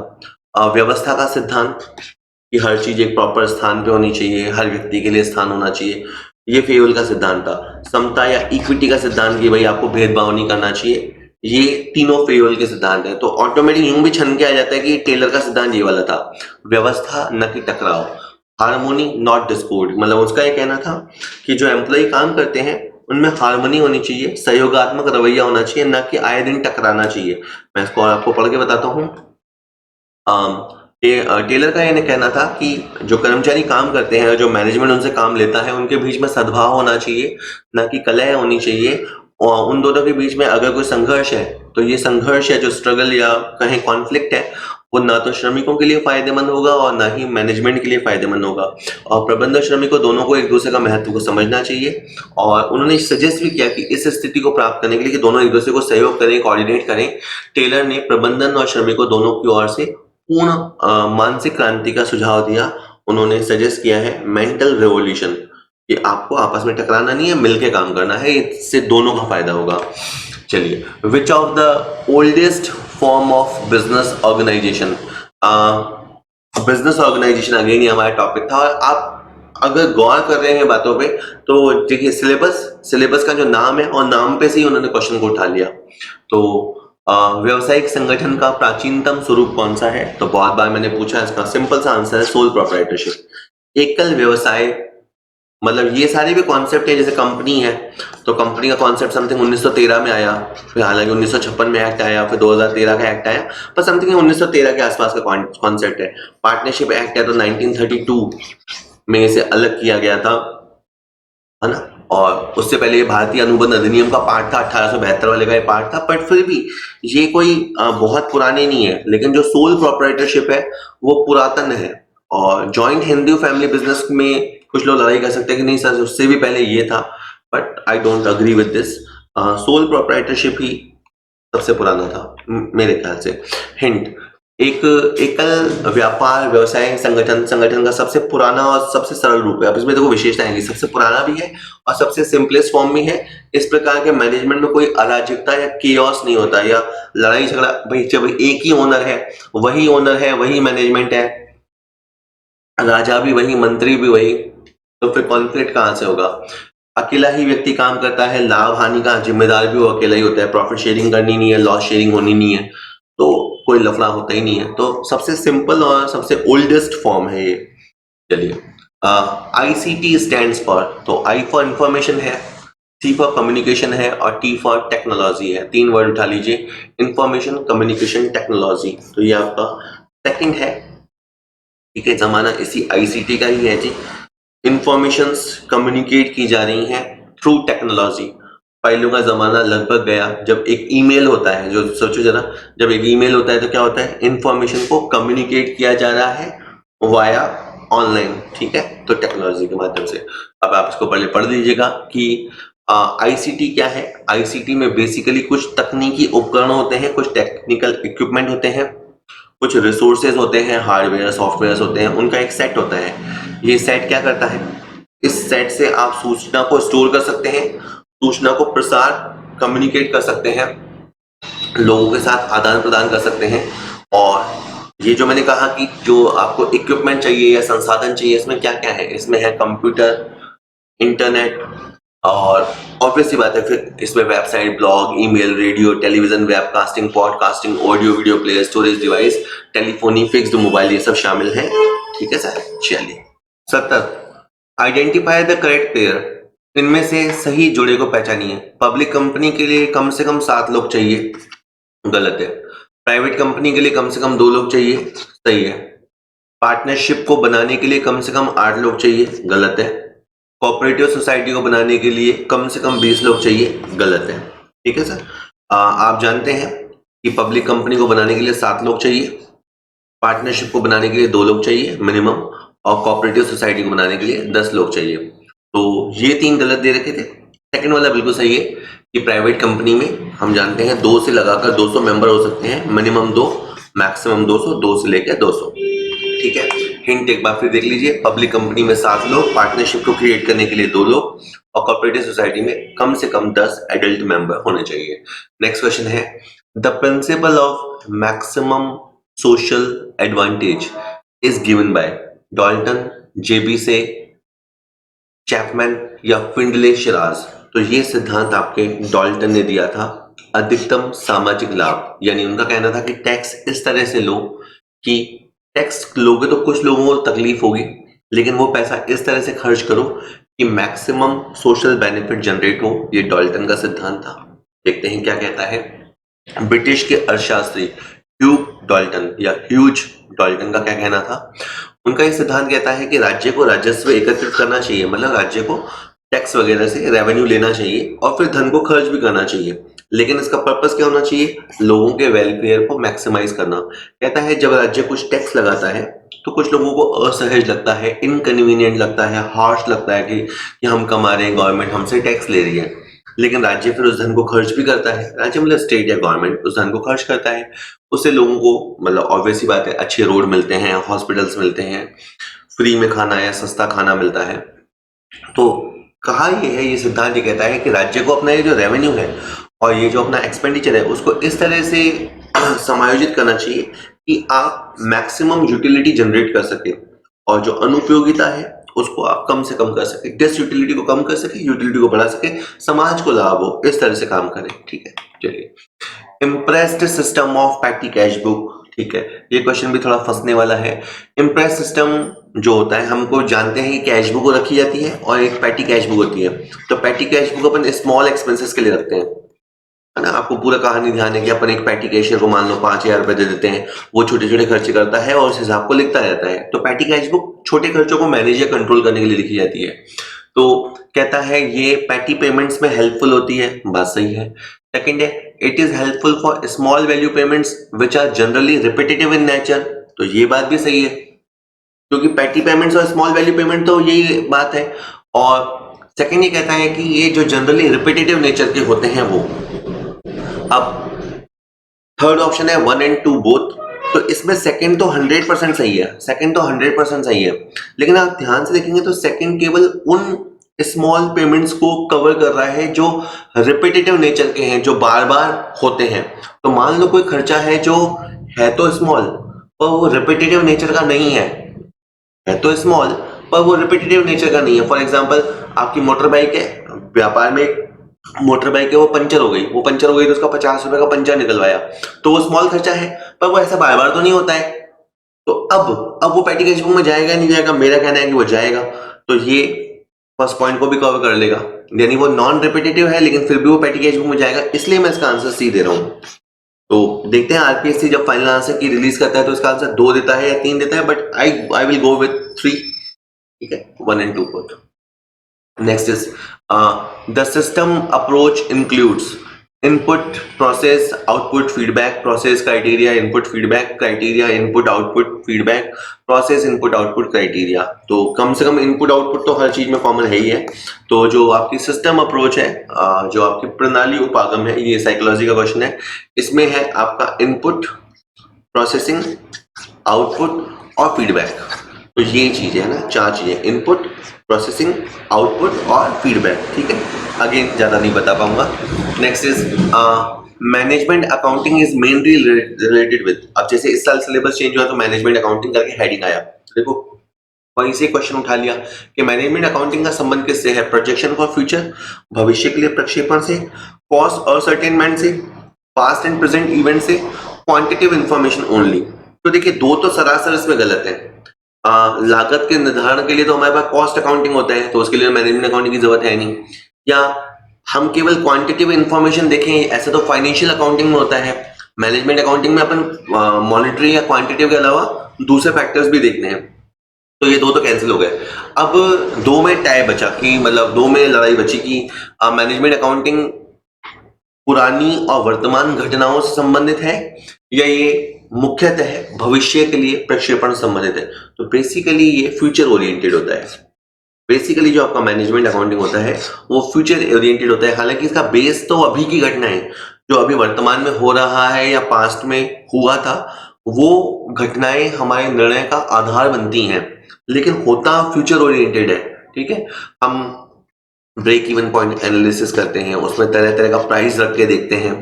व्यवस्था का सिद्धांत कि हर चीज एक प्रॉपर स्थान पे होनी चाहिए, हर व्यक्ति के लिए स्थान होना चाहिए, ये फेयोल का सिद्धांत था। समता या इक्विटी का सिद्धांत कि भाई आपको भेदभाव नहीं करना चाहिए, ये तीनों फेयोल के सिद्धांत है। तो ऑटोमेटिक यूं भी छन के आ जाता है कि टेलर का सिद्धांत ये वाला था, व्यवस्था न कि टकराव, हार्मोनी नॉट डिस्कॉर्ड, मतलब उसका ये कहना था कि जो एम्प्लॉय काम करते हैं उनमें हार्मनी होनी चाहिए, सहयोगात्मक रवैया होना चाहिए, न कि आए दिन टकराना चाहिए। मैं इसको आपको पढ़ के बताता हूँ। टेलर का ये कहना था कि जो कर्मचारी काम करते हैं, जो मैनेजमेंट उनसे काम लेता है, उनके बीच में सद्भाव होना चाहिए, ना कि कलह होनी चाहिए, और उन दोनों के बीच में अगर कोई संघर्ष है तो ये संघर्ष है, जो स्ट्रगल या कहें कॉन्फ्लिक्ट है, वो ना तो श्रमिकों के लिए फायदेमंद होगा और ना ही मैनेजमेंट के लिए फायदेमंद होगा। और प्रबंधक श्रमिकों दोनों को एक दूसरे का महत्व को समझना चाहिए, और उन्होंने सजेस्ट भी किया कि इस स्थिति को प्राप्त करने के लिए कि दोनों एक दूसरे को सहयोग करें, कोऑर्डिनेट करें, टेलर ने प्रबंधन और श्रमिकों दोनों की ओर से पूर्ण मानसिक क्रांति का सुझाव दिया। उन्होंने सजेस्ट किया है मेंटल रेवोल्यूशन, कि आपको आपस में टकराना नहीं है, मिलके काम करना है, इससे दोनों का फायदा होगा। चलिए, which of the oldest form of business organisation. Business organisation again ही हमारा टॉपिक था, और आप अगर गौर कर रहे हैं बातों पे तो देखिए सिलेबस का जो नाम है और नाम पे से ही उन्होंने क्वेश्चन को उठा लिया। तो व्यवसायिक संगठन का प्राचीनतम स्वरूप कौन सा है, तो बहुत बार मैंने पूछा, इसका सिंपल सा आंसर है सोल प्रोप्राइटरशिप, एकल व्यवसाय। मतलब ये सारे भी कॉन्सेप्ट है, जैसे कंपनी है तो कंपनी का कॉन्सेप्ट समथिंग 1913 में आया, फिर हालांकि 1956 में एक्ट आया, फिर 2013 का एक्ट आया, पर समथिंग 1913 के आसपास का कॉन्सेप्ट है। पार्टनरशिप एक्ट है तो 1932 में इसे अलग किया गया था, है ना, और उससे पहले ये भारतीय अनुबंध अधिनियम का पार्ट था, 1872 वाले का ये पार्ट था, बट फिर भी ये कोई बहुत पुराने नहीं है। लेकिन जो सोल प्रोप्राइटरशिप है वो पुरातन है, और जॉइंट हिंदू फैमिली बिजनेस में कुछ लोग लड़ाई कर सकते हैं कि नहीं सर उससे भी पहले ये था, but I don't agree with this. Sole proprietorship ही सबसे पुराना था मेरे ख्याल से। हिंट, एक एकल व्यापार व्यवसाय संगठन का सबसे पुराना और सबसे सरल रूप है। अब इसमें देखो विशेषता है कि सबसे पुराना भी है और सबसे सिंपलेस्ट फॉर्म भी है। इस प्रकार के मैनेजमेंट में कोई अराजकता या केओस नहीं होता या लड़ाई झगड़ा, भाई जब एक ही ओनर है, वही मैनेजमेंट है, राजा भी वही, मंत्री भी वही, तो फिर कॉन्फ्लिक्ट कहां से होगा। अकेला ही व्यक्ति काम करता है, लाभ हानि का जिम्मेदार भी वो अकेला ही होता है, प्रॉफिट शेयरिंग करनी नहीं है, लॉस शेयरिंग होनी नहीं है, तो कोई लफड़ा होता ही नहीं है। तो सबसे सिंपल और सबसे ओल्डेस्ट फॉर्म है ये। चलिए, ICT स्टैंड्स फॉर, तो I फॉर इंफॉर्मेशन है, C फॉर कम्युनिकेशन है और T फॉर टेक्नोलॉजी है। 3 वर्ड उठा लीजिए, इंफॉर्मेशन, कम्युनिकेशन, टेक्नोलॉजी। तो ये आपका सेकंड है, ठीक है, जमाना इसी ICT का ही है जी। इंफॉर्मेशंस कम्युनिकेट की जा रही हैं थ्रू टेक्नोलॉजी। फाइलों का जमाना लगभग गया। जब एक ईमेल होता है, जो सोचो जरा, जब एक ईमेल होता है तो क्या होता है, इंफॉर्मेशन को कम्युनिकेट किया जा रहा है वाया ऑनलाइन, ठीक है, तो टेक्नोलॉजी के माध्यम से। अब आप इसको पढ़ लीजिएगा कि ICT क्या है। ICT में बेसिकली कुछ तकनीकी उपकरण होते हैं, कुछ टेक्निकल इक्विपमेंट होते हैं, कुछ रिसोर्सेज होते हैं, हार्डवेयर सॉफ्टवेयर होते हैं, उनका एक सेट होता है। ये सेट क्या करता है, इस सेट से आप सूचना को स्टोर कर सकते हैं, सूचना को प्रसार कम्युनिकेट कर सकते हैं, लोगों के साथ आदान प्रदान कर सकते हैं। और ये जो मैंने कहा कि जो आपको इक्विपमेंट चाहिए या संसाधन चाहिए, इसमें क्या क्या है, इसमें है कंप्यूटर, इंटरनेट, और ऑब्वियस सी बात है फिर इसमें website, blog, email, radio, television, webcasting, podcasting, audio video player, storage device, telephony, fixed mobile, ये सब शामिल हैं। ठीक है सर, चलिए। 70, आइडेंटिफाई द करेक्ट पेयर, इनमें से सही जोड़े को पहचानिए। पब्लिक कंपनी के लिए कम से कम 7 लोग चाहिए, गलत है। प्राइवेट कंपनी के लिए कम से कम 2 लोग चाहिए, सही है। पार्टनरशिप को बनाने के लिए कम से कम 8 लोग चाहिए, गलत है। कोऑपरेटिव सोसाइटी को बनाने के लिए कम से कम 20 लोग चाहिए, गलत है। ठीक है सर। आप जानते हैं कि पब्लिक कंपनी को बनाने के लिए 7 लोग चाहिए, पार्टनरशिप को बनाने के लिए 2 लोग चाहिए मिनिमम, और कोऑपरेटिव सोसाइटी को बनाने के लिए 10 लोग चाहिए। तो ये 3 गलत दे रखे थे। सेकंड वाला बिल्कुल सही है कि प्राइवेट कंपनी में हम जानते हैं 2 से लगाकर 200 मेंबर हो सकते हैं, मिनिमम 2, मैक्सिमम 200, 2 से लेकर 200। ठीक है। हिंट एक बार फिर देख लीजिए, पब्लिक कंपनी में 7 लोग, पार्टनरशिप को क्रिएट करने के लिए 2 लोग, और कोऑपरेटिव सोसाइटी में कम से कम 10 एडल्ट मेंबर होने चाहिए। नेक्स्ट क्वेश्चन है, the principle of maximum social advantage is given by Dalton, J B say, Chapman या फिंडले शिराज। तो ये सिद्धांत आपके डॉल्टन ने दिया था। अधिकतम सामाजिक लाभ, यानी उनका कहना था कि टैक्स इस तरह से लो कि टैक्स लोगे तो कुछ लोगों को तकलीफ होगी, लेकिन वो पैसा इस तरह से खर्च करो कि मैक्सिमम सोशल बेनिफिट जनरेट हो। ये डॉल्टन का सिद्धांत था। देखते हैं क्या कहता है। ब्रिटिश के अर्थशास्त्री ह्यूग डॉल्टन या ह्यूज डॉल्टन का क्या कहना था। उनका ये सिद्धांत कहता है कि राज्य को राजस्व एकत्रित करना चाहिए, मतलब राज्य को टैक्स वगैरह से रेवेन्यू लेना चाहिए और फिर धन को खर्च भी करना चाहिए, लेकिन इसका पर्पस क्या होना चाहिए, लोगों के वेलफेयर को मैक्सिमाइज करना। कहता है जब राज्य कुछ टैक्स लगाता है तो कुछ लोगों को असहज लगता है, इनकन्वीनियंट लगता है, हार्श लगता है कि हम कमा रहे हैं, गवर्नमेंट हमसे टैक्स ले रही है, लेकिन राज्य फिर उस धन को खर्च भी करता है। राज्य मतलब स्टेट या गवर्नमेंट उस धन को खर्च करता है, उससे लोगों को मतलब ऑब्वियस सी बात है अच्छे रोड मिलते हैं, हॉस्पिटल्स मिलते हैं, फ्री में खाना या सस्ता खाना मिलता है। तो कहा ये है, ये सिद्धांत ये कहता है कि राज्य को अपना ये जो रेवेन्यू है और ये जो अपना एक्सपेंडिचर है उसको इस तरह से समायोजित करना चाहिए कि आप मैक्सिमम यूटिलिटी जनरेट कर सके, और जो अनुपयोगिता है उसको आप कम से कम कर सके, डिस यूटिलिटी को कम कर सके, यूटिलिटी को बढ़ा सके, समाज को लाभ हो, इस तरह से काम करें। ठीक है, चलिए। Impressed system of petty cash book. ठीक है, ये क्वेश्चन भी थोड़ा फंसने वाला है। इम्प्रेस सिस्टम जो होता है, हमको जानते हैं कि कैश बुक रखी जाती है और एक पैटी कैश बुक होती है। तो पैटी कैश बुक अपन स्मॉल एक्सपेंसेस के लिए रखते हैं, है ना। आपको पूरा कहानी ध्यान है कि अपन एक पैटी कैशियर को मान लो 5,000 रुपए दे देते हैं, वो छोटे छोटे खर्चे करता है और उस हिसाब को लिखता रहता है। तो पैटी कैश बुक छोटे खर्चों को मैनेज या कंट्रोल करने के लिए लिखी जाती है। तो कहता है ये पैटी पेमेंट्स में हेल्पफुल होती है, बात सही है। सेकंड है, it is helpful for small value payments which are generally repetitive in nature. तो ये बात भी सही है, क्योंकि पैटी पेमेंट्स और स्मॉल वैल्यू पेमेंट तो यही बात है। और सेकंड ये कहता है कि ये जो जनरली रिपीटेटिव नेचर के होते हैं वो। अब थर्ड ऑप्शन है 1 and 2 बोथ। तो इसमें सेकंड तो 100% सही है, सेकंड तो 100% सही है, लेकिन आप ध्यान से देखेंगे तो सेकंड केवल उन स्मॉल पेमेंट्स को कवर कर रहा है जो रिपीटेटिव नेचर के हैं, जो बार बार होते हैं। तो मान लो कोई खर्चा है जो है तो स्मॉल पर वो रिपीटेटिव नेचर का नहीं है तो स्मॉल पर वो रिपीटेटिव नेचर का नहीं है। फॉर एग्जांपल आपकी मोटर बाइक है, व्यापार में मोटर बाइक है, वो पंचर हो गई तो उसका 50 रुपए का पंचर निकलवाया, तो वो स्मॉल खर्चा है, पर वो ऐसा बार बार तो नहीं होता है। तो अब वो पैटी कैश बुक में जाएगा नहीं जाएगा, मेरा कहना है कि वो जाएगा। तो ये फर्स्ट पॉइंट को भी कवर कर लेगा, यानी वो नॉन रिपीटेटिव है लेकिन फिर भी वो पैटी कैश बुक में जाएगा, इसलिए मैं इसका आंसर सी दे रहा हूं। तो देखते हैं आरपीएससी जब फाइनल आंसर की रिलीज करता है तो इसका आंसर 2 देता है या 3 देता है, but I will go with 3। ठीक है, 1 and 2 both. Next is the system approach includes input, process, output, feedback, process, criteria, input, feedback, criteria, input, output, feedback, process, input, output, criteria। तो कम से कम इनपुट आउटपुट तो हर चीज में common है ही है। तो जो आपकी सिस्टम अप्रोच है, जो आपकी प्रणाली उपागम है, ये साइकोलॉजी का क्वेश्चन है। इसमें है आपका इनपुट, प्रोसेसिंग, आउटपुट और फीडबैक। तो ये चीजें है ना, 4 चीजें, इनपुट, प्रोसेसिंग, आउटपुट और फीडबैक, ठीक है। अगेन ज्यादा नहीं बता पाऊंगा। Next is management accounting is mainly related with, अब जैसे इस साल सिलेबस चेंज हुआ तो मैनेजमेंट अकाउंटिंग करके हेडिंग आया, देखो वहीं से क्वेश्चन उठा लिया कि मैनेजमेंट अकाउंटिंग का संबंध किससे है, प्रोजेक्शन फॉर फ्यूचर, भविष्य के लिए प्रक्षेपण से, कॉस्ट असर्टेनमेंट से, पास्ट एंड प्रेजेंट इवेंट से, क्वांटिटेटिव इंफॉर्मेशन ओनली। तो देखिए दो तो सरासर इसमें गलत है। लागत के निर्धारण के लिए तो हमारे पास कॉस्ट अकाउंटिंग होता है, तो उसके लिए मैनेजमेंट अकाउंटिंग की जरूरत है नहीं। या हम केवल क्वांटिटेटिव इंफॉर्मेशन देखें, ऐसा तो फाइनेंशियल अकाउंटिंग में होता है। मैनेजमेंट अकाउंटिंग में अपन मॉनेटरी या क्वांटिटेटिव के अलावा दूसरे फैक्टर्स भी देखने हैं, तो ये दो तो कैंसिल हो गए। अब दो में टाई बचा कि मतलब दो में लड़ाई बची कि मैनेजमेंट अकाउंटिंग पुरानी और वर्तमान घटनाओं से संबंधित है या ये मुख्यतः भविष्य के लिए प्रक्षेपण संबंधित है। तो बेसिकली ये फ्यूचर ओरिएंटेड होता है। बेसिकली जो आपका मैनेजमेंट अकाउंटिंग होता है वो फ्यूचर ओरिएंटेड होता है। हालांकि इसका बेस तो अभी की घटना है, जो अभी वर्तमान में हो रहा है या पास्ट में हुआ था, वो घटनाएं हमारे निर्णय का आधार बनती हैं, लेकिन होता फ्यूचर ओरिएंटेड है, ठीक है। हम ब्रेक इवन पॉइंट एनालिसिस करते हैं, उसमें तरह तरह का प्राइस रख के देखते हैं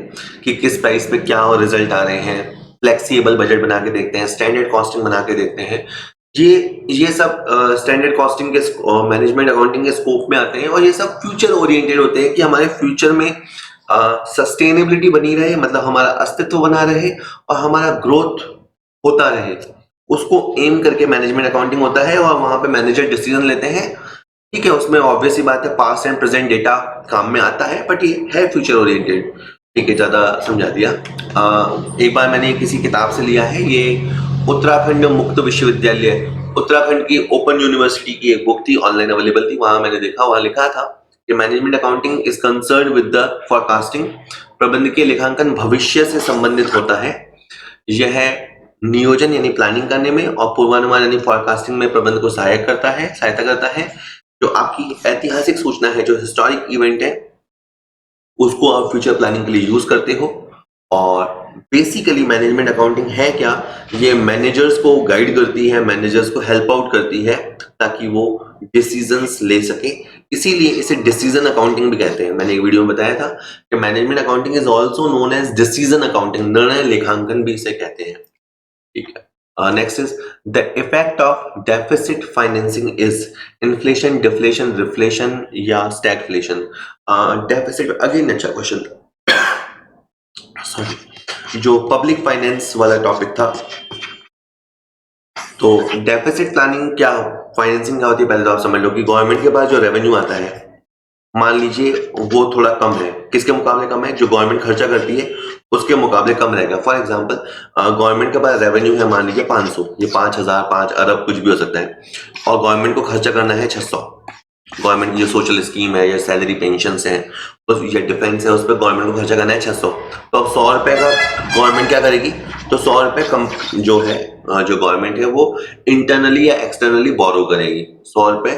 कि किस प्राइस पे क्या रिजल्ट आ रहे हैं, फ्लेक्सिबल बजट बना के देखते हैं, स्टैंडर्ड कॉस्टिंग बना के देखते हैं। ये सब स्टैंडर्ड कॉस्टिंग के मैनेजमेंट अकाउंटिंग के स्कोप में आते हैं, और ये सब फ्यूचर ओरिएंटेड होते हैं कि हमारे फ्यूचर में सस्टेनेबिलिटी बनी रहे, मतलब हमारा अस्तित्व बना रहे और हमारा ग्रोथ होता रहे, उसको एम करके मैनेजमेंट अकाउंटिंग होता है। और वहां पे मैनेजर डिसीजन लेते हैं, ठीक है। उसमें ऑब्वियस सी बात है पास्ट एंड प्रेजेंट डेटा काम में आता है, बट ये है फ्यूचर ओरिएंटेड, ठीक है। ज्यादा समझा दिया। एक बार मैंने किसी किताब से लिया है, ये उत्तराखंड मुक्त विश्वविद्यालय, उत्तराखंड की ओपन यूनिवर्सिटी की एक बुक थी, ऑनलाइन अवेलेबल थी, वहां मैंने देखा, वहां लिखा था कि management accounting is concern with the forecasting, प्रबंधकीय लेखांकन भविष्य से संबंधित होता है। यह नियोजन यानी प्लानिंग करने में और पूर्वानुमान यानी फोरकास्टिंग में प्रबंध को सहायता करता है। जो आपकी ऐतिहासिक सूचना है, जो हिस्टोरिक इवेंट है, उसको आप फ्यूचर प्लानिंग के लिए यूज करते हो। और बेसिकली मैनेजमेंट अकाउंटिंग है क्या, ये मैनेजर्स को गाइड करती है, मैनेजर्स को हेल्प आउट करती है ताकि वो डिसीजंस ले सके, इसीलिए इसे डिसीजन अकाउंटिंग भी कहते हैं। मैंने एक वीडियो में बताया था कि management accounting is also known as decision accounting, निर्णय लेखांकन भी इसे कहते हैं, ठीक है। Next is the effect of deficit financing is inflation, deflation, reflation या stagflation. Deficit again अच्छा क्वेश्चन था, सॉरी, जो पब्लिक फाइनेंस वाला टॉपिक था। तो डेफिसिट प्लानिंग क्या, फाइनेंसिंग क्या होती है, पहले तो आप समझ लो कि गवर्नमेंट के पास जो रेवेन्यू आता है, मान लीजिए वो थोड़ा कम है, किसके मुकाबले कम है, जो गवर्नमेंट खर्चा करती है उसके मुकाबले कम रहेगा। फॉर एग्जांपल गवर्नमेंट के पास रेवेन्यू है मान लीजिए 500, ये 5000, 5 अरब कुछ भी हो सकता है, और गवर्नमेंट को खर्चा करना है 600। गवर्नमेंट की जो सोशल स्कीम है या सैलरी पेंशन है या डिफेंस है, उस पर गवर्नमेंट को खर्चा करना है 600। तो अब 100 रुपए का गवर्नमेंट क्या करेगी, तो 100 रुपए कम जो है, जो गवर्नमेंट है वो इंटरनली या एक्सटर्नली बोरो करेगी। 100 रुपए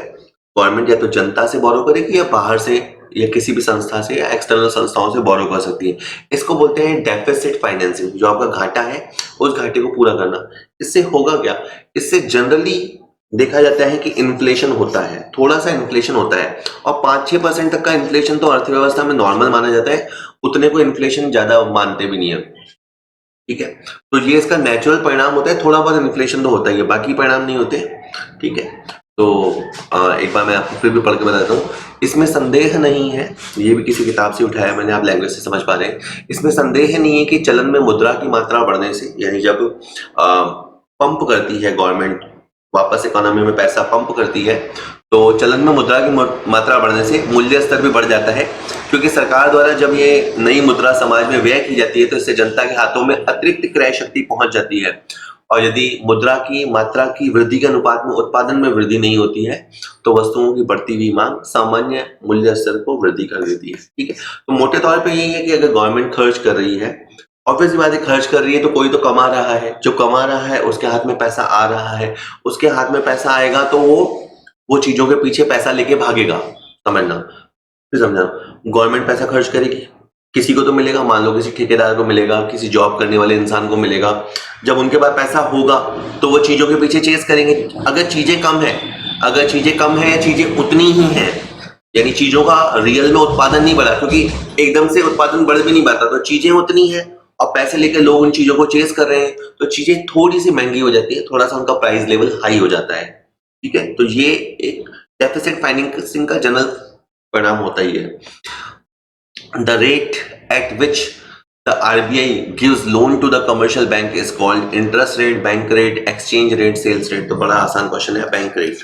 गवर्नमेंट या तो जनता से बोरो करेगी या बाहर से या किसी भी संस्था से या एक्सटर्नल संस्थाओं से बोरो कर सकती है। इसको बोलते हैं डेफिसिट फाइनेंसिंग। जो आपका घाटा है उस घाटे को पूरा करना। इससे होगा क्या, इससे जनरली देखा जाता है कि इन्फ्लेशन होता है, थोड़ा सा इन्फ्लेशन होता है, और 5-6% तक का इन्फ्लेशन तो अर्थव्यवस्था में नॉर्मल माना जाता है, उतने को इन्फ्लेशन ज्यादा मानते भी नहीं है, ठीक है। तो ये इसका नेचुरल परिणाम होता है, थोड़ा बहुत इन्फ्लेशन तो होता ही है, बाकी परिणाम नहीं होते, ठीक है। तो एक बार मैं आपको फिर भी पढ़ के बताता हूँ। इसमें संदेह नहीं है, ये भी किसी किताब से उठाया मैंने, आप लैंग्वेज से समझ पा रहे हैं। इसमें संदेह नहीं है कि चलन में मुद्रा की मात्रा बढ़ने से, यानी जब पंप करती है गवर्नमेंट, वापस इकोनॉमी में पैसा पंप करती है, तो चलन में मुद्रा की मात्रा बढ़ने से मूल्य स्तर भी बढ़ जाता है, क्योंकि सरकार द्वारा जब ये नई मुद्रा समाज में व्यय की जाती है तो इससे जनता के हाथों में अतिरिक्त क्रय शक्ति पहुंच जाती है। और यदि मुद्रा की मात्रा की वृद्धि के अनुपात में उत्पादन में वृद्धि नहीं होती है तो वस्तुओं की बढ़ती हुई मांग सामान्य मूल्य स्तर को वृद्धि कर देती है, ठीक है। तो मोटे तौर पे यही है कि अगर गवर्नमेंट खर्च कर रही है, ऑब्वियसली बात है, खर्च कर रही है तो कोई तो कमा रहा है, जो कमा रहा है उसके हाथ में पैसा आ रहा है, उसके हाथ में पैसा आएगा तो वो चीजों के पीछे पैसा लेके भागेगा, समझना, फिर समझना। गवर्नमेंट पैसा खर्च करेगी, किसी को तो मिलेगा, मान लो किसी ठेकेदार को मिलेगा, किसी जॉब करने वाले इंसान को मिलेगा। जब उनके पास पैसा होगा तो वो चीजों के पीछे चेस करेंगे। अगर चीजें कम है, अगर चीजें कम है या चीजें उतनी ही हैं, यानी चीजों का रियल में उत्पादन नहीं बढ़ा, क्योंकि एकदम से उत्पादन बढ़ भी नहीं पाता, तो चीजें उतनी है और पैसे लेकर लोग उन चीजों को चेस कर रहे हैं, तो चीजें थोड़ी सी महंगी हो जाती है, थोड़ा सा उनका प्राइस लेवल हाई हो जाता है। ठीक है, तो ये एक डेफिसिट फाइनेंसिंग का जनरल परिणाम होता ही है। The rate at which the RBI gives loan to the commercial bank is called interest rate, bank rate, exchange rate, sales rate। तो बड़ा आसान क्वेश्चन है बैंक रेट।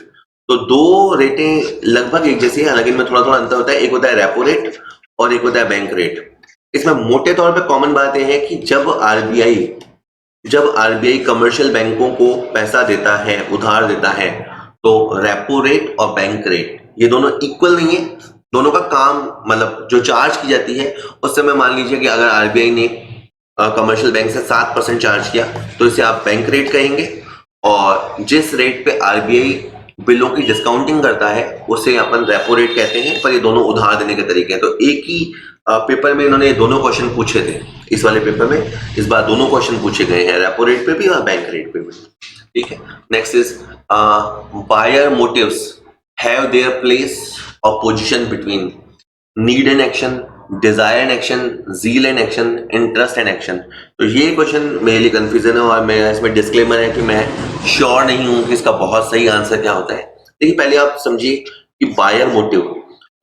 तो दो रेटें लगभग एक जैसी है, हालांकि इनमें थोड़ा थोड़ा अंतर होता है। एक होता है रेपो रेट और एक होता है बैंक रेट। इसमें मोटे तौर पे कॉमन बात यह है कि जब आरबीआई कमर्शियल बैंकों को पैसा देता है, उधार देता है, तो रेपो रेट और बैंक रेट ये दोनों इक्वल नहीं है। दोनों का काम, मतलब जो चार्ज की जाती है उस समय मान लीजिए कि अगर आरबीआई ने कमर्शियल बैंक से 7% चार्ज किया तो इसे आप बैंक रेट कहेंगे, और जिस रेट पे आरबीआई बिलों की डिस्काउंटिंग करता है उसे अपन रेपो रेट कहते हैं। पर ये दोनों उधार देने के तरीके हैं। तो एक ही पेपर में इन्होंने दोनों क्वेश्चन पूछे थे। इस वाले पेपर में इस बार दोनों क्वेश्चन पूछे गए हैं, रेपो रेट पे भी और बैंक रेट पे भी। ठीक है, next is buyer motives have their place और position between need and action, desire and action, zeal and action, interest and action. तो ये क्वेश्चन मेरे लिए कंफ्यूजन है और मैं इसमें डिस्क्लेमर है कि मैं श्योर नहीं हूं कि इसका बहुत सही आंसर क्या होता है। लेकिन पहले आप समझिए कि बायर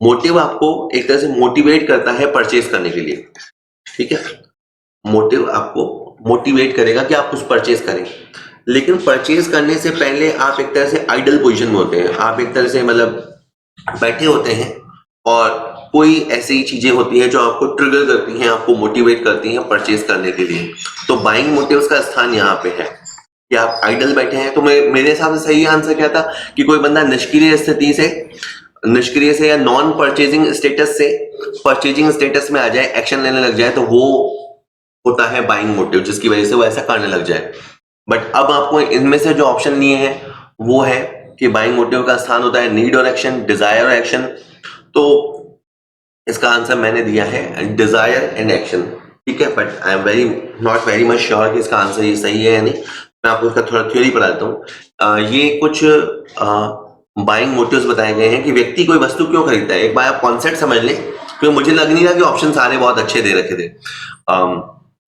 मोटिव आपको एक तरह से मोटिवेट करता है परचेज करने के लिए। ठीक है, मोटिव आपको मोटिवेट करेगा कि आप कुछ परचेज करें, लेकिन परचेज करने से पहले आप एक तरह से आइडल पोजीशन में होते हैं। आप एक तरह से मतलब बैठे होते हैं और कोई ऐसी चीजें होती हैं जो आपको ट्रिगर करती हैं, आपको मोटिवेट करती हैं परचेज करने के लिए। तो बाइंग मोटिव्स का स्थान यहाँ पे है कि आप आइडल बैठे हैं। तो मेरे हिसाब से सही आंसर क्या था कि कोई बंदा निष्क्रिय से या नॉन परचेजिंग स्टेटस से परचेजिंग स्टेटस में आ जाए, एक्शन लेने लग जाए, तो वो होता है बाइंग मोटिव, जिसकी वजह से वो ऐसा करने लग जाए। बट अब आपको इनमें से जो ऑप्शन लिए हैं वो है कि बाइंग मोटिव का स्थान होता है नीड और एक्शन, डिजायर और एक्शन। तो इसका आंसर मैंने दिया है डिजायर एंड एक्शन। ठीक है, but I am not very much sure कि इसका आंसर ये सही है या नहीं। मैं आपको इसका थोड़ा थ्योरी पढ़ाता हूँ। ये कुछ बाइंग मोटिव्स बताए गए हैं कि व्यक्ति कोई वस्तु क्यों खरीदता है। एक बार आप कॉन्सेप्ट समझ लें, क्योंकि मुझे लग नहीं रहा कि ऑप्शन सारे बहुत अच्छे दे रखे थे।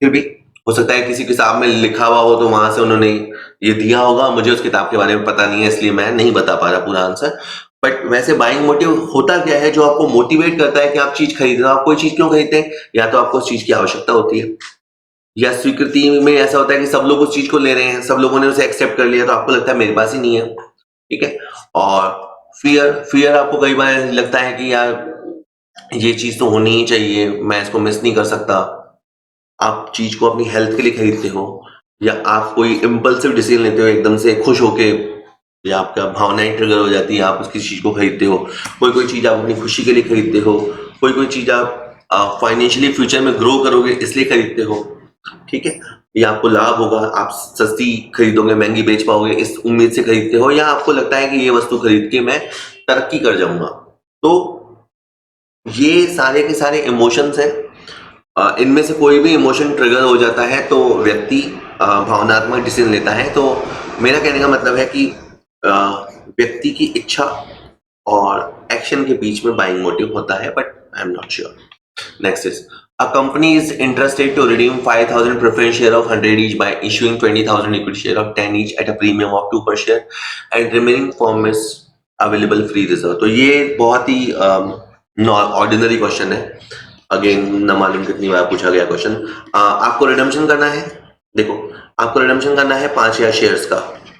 फिर भी हो सकता है किसी किताब में लिखा हुआ हो तो वहां से उन्होंने ये दिया होगा, मुझे उस किताब के बारे में पता नहीं है, इसलिए मैं नहीं बता पा रहा पूरा आंसर। बट वैसे बाइंग मोटिव होता क्या है जो आपको मोटिवेट करता है कि आप चीज खरीद रहे हो। आप कोई चीज क्यों खरीदते हैं? या तो आपको उस चीज की आवश्यकता होती है, या स्वीकृति में ऐसा होता है कि सब लोग उस चीज को ले रहे हैं, सब लोगों ने उसे एक्सेप्ट कर लिया, तो आपको लगता है मेरे पास ही नहीं है। ठीक है, और फियर आपको कई बार लगता है कि यार ये चीज तो होनी ही चाहिए, मैं इसको मिस नहीं कर सकता। आप चीज को अपनी हेल्थ के लिए खरीदते हो, या आप कोई इम्पल्सिव डिसीजन लेते हो एकदम से खुश होके, या आपका भावनाएं ट्रिगर हो जाती है, आप उसकी चीज को खरीदते हो। कोई चीज आप अपनी खुशी के लिए खरीदते हो, कोई चीज आप फाइनेंशियली फ्यूचर में ग्रो करोगे इसलिए खरीदते हो। ठीक है, या आपको लाभ होगा, आप सस्ती खरीदोगे, महंगी बेच पाओगे, इस उम्मीद से खरीदते हो, या आपको लगता है कि ये वस्तु खरीद के मैं तरक्की कर जाऊंगा। तो ये सारे के सारे इमोशंस हैं। इनमें से कोई भी इमोशन ट्रिगर हो जाता है तो व्यक्ति भावनात्मक डिसीजन लेता है। तो मेरा कहने का मतलब है कि व्यक्ति की इच्छा और एक्शन के बीच में बाइंग मोटिव होता है, but I am not sure. Next is a company is interested to redeem 5,000 preference share of 100 each by issuing 20,000 equity share of 10 each at a premium of 2 per share and remaining form is available free reserve। तो ये बहुत ही ordinary question है। Again न मालूम कितनी बार पूछा गया question. आपको रिडम्पशन करना है, देखो आपको रिडम्पशन करना है 5,000 शेयर्स का।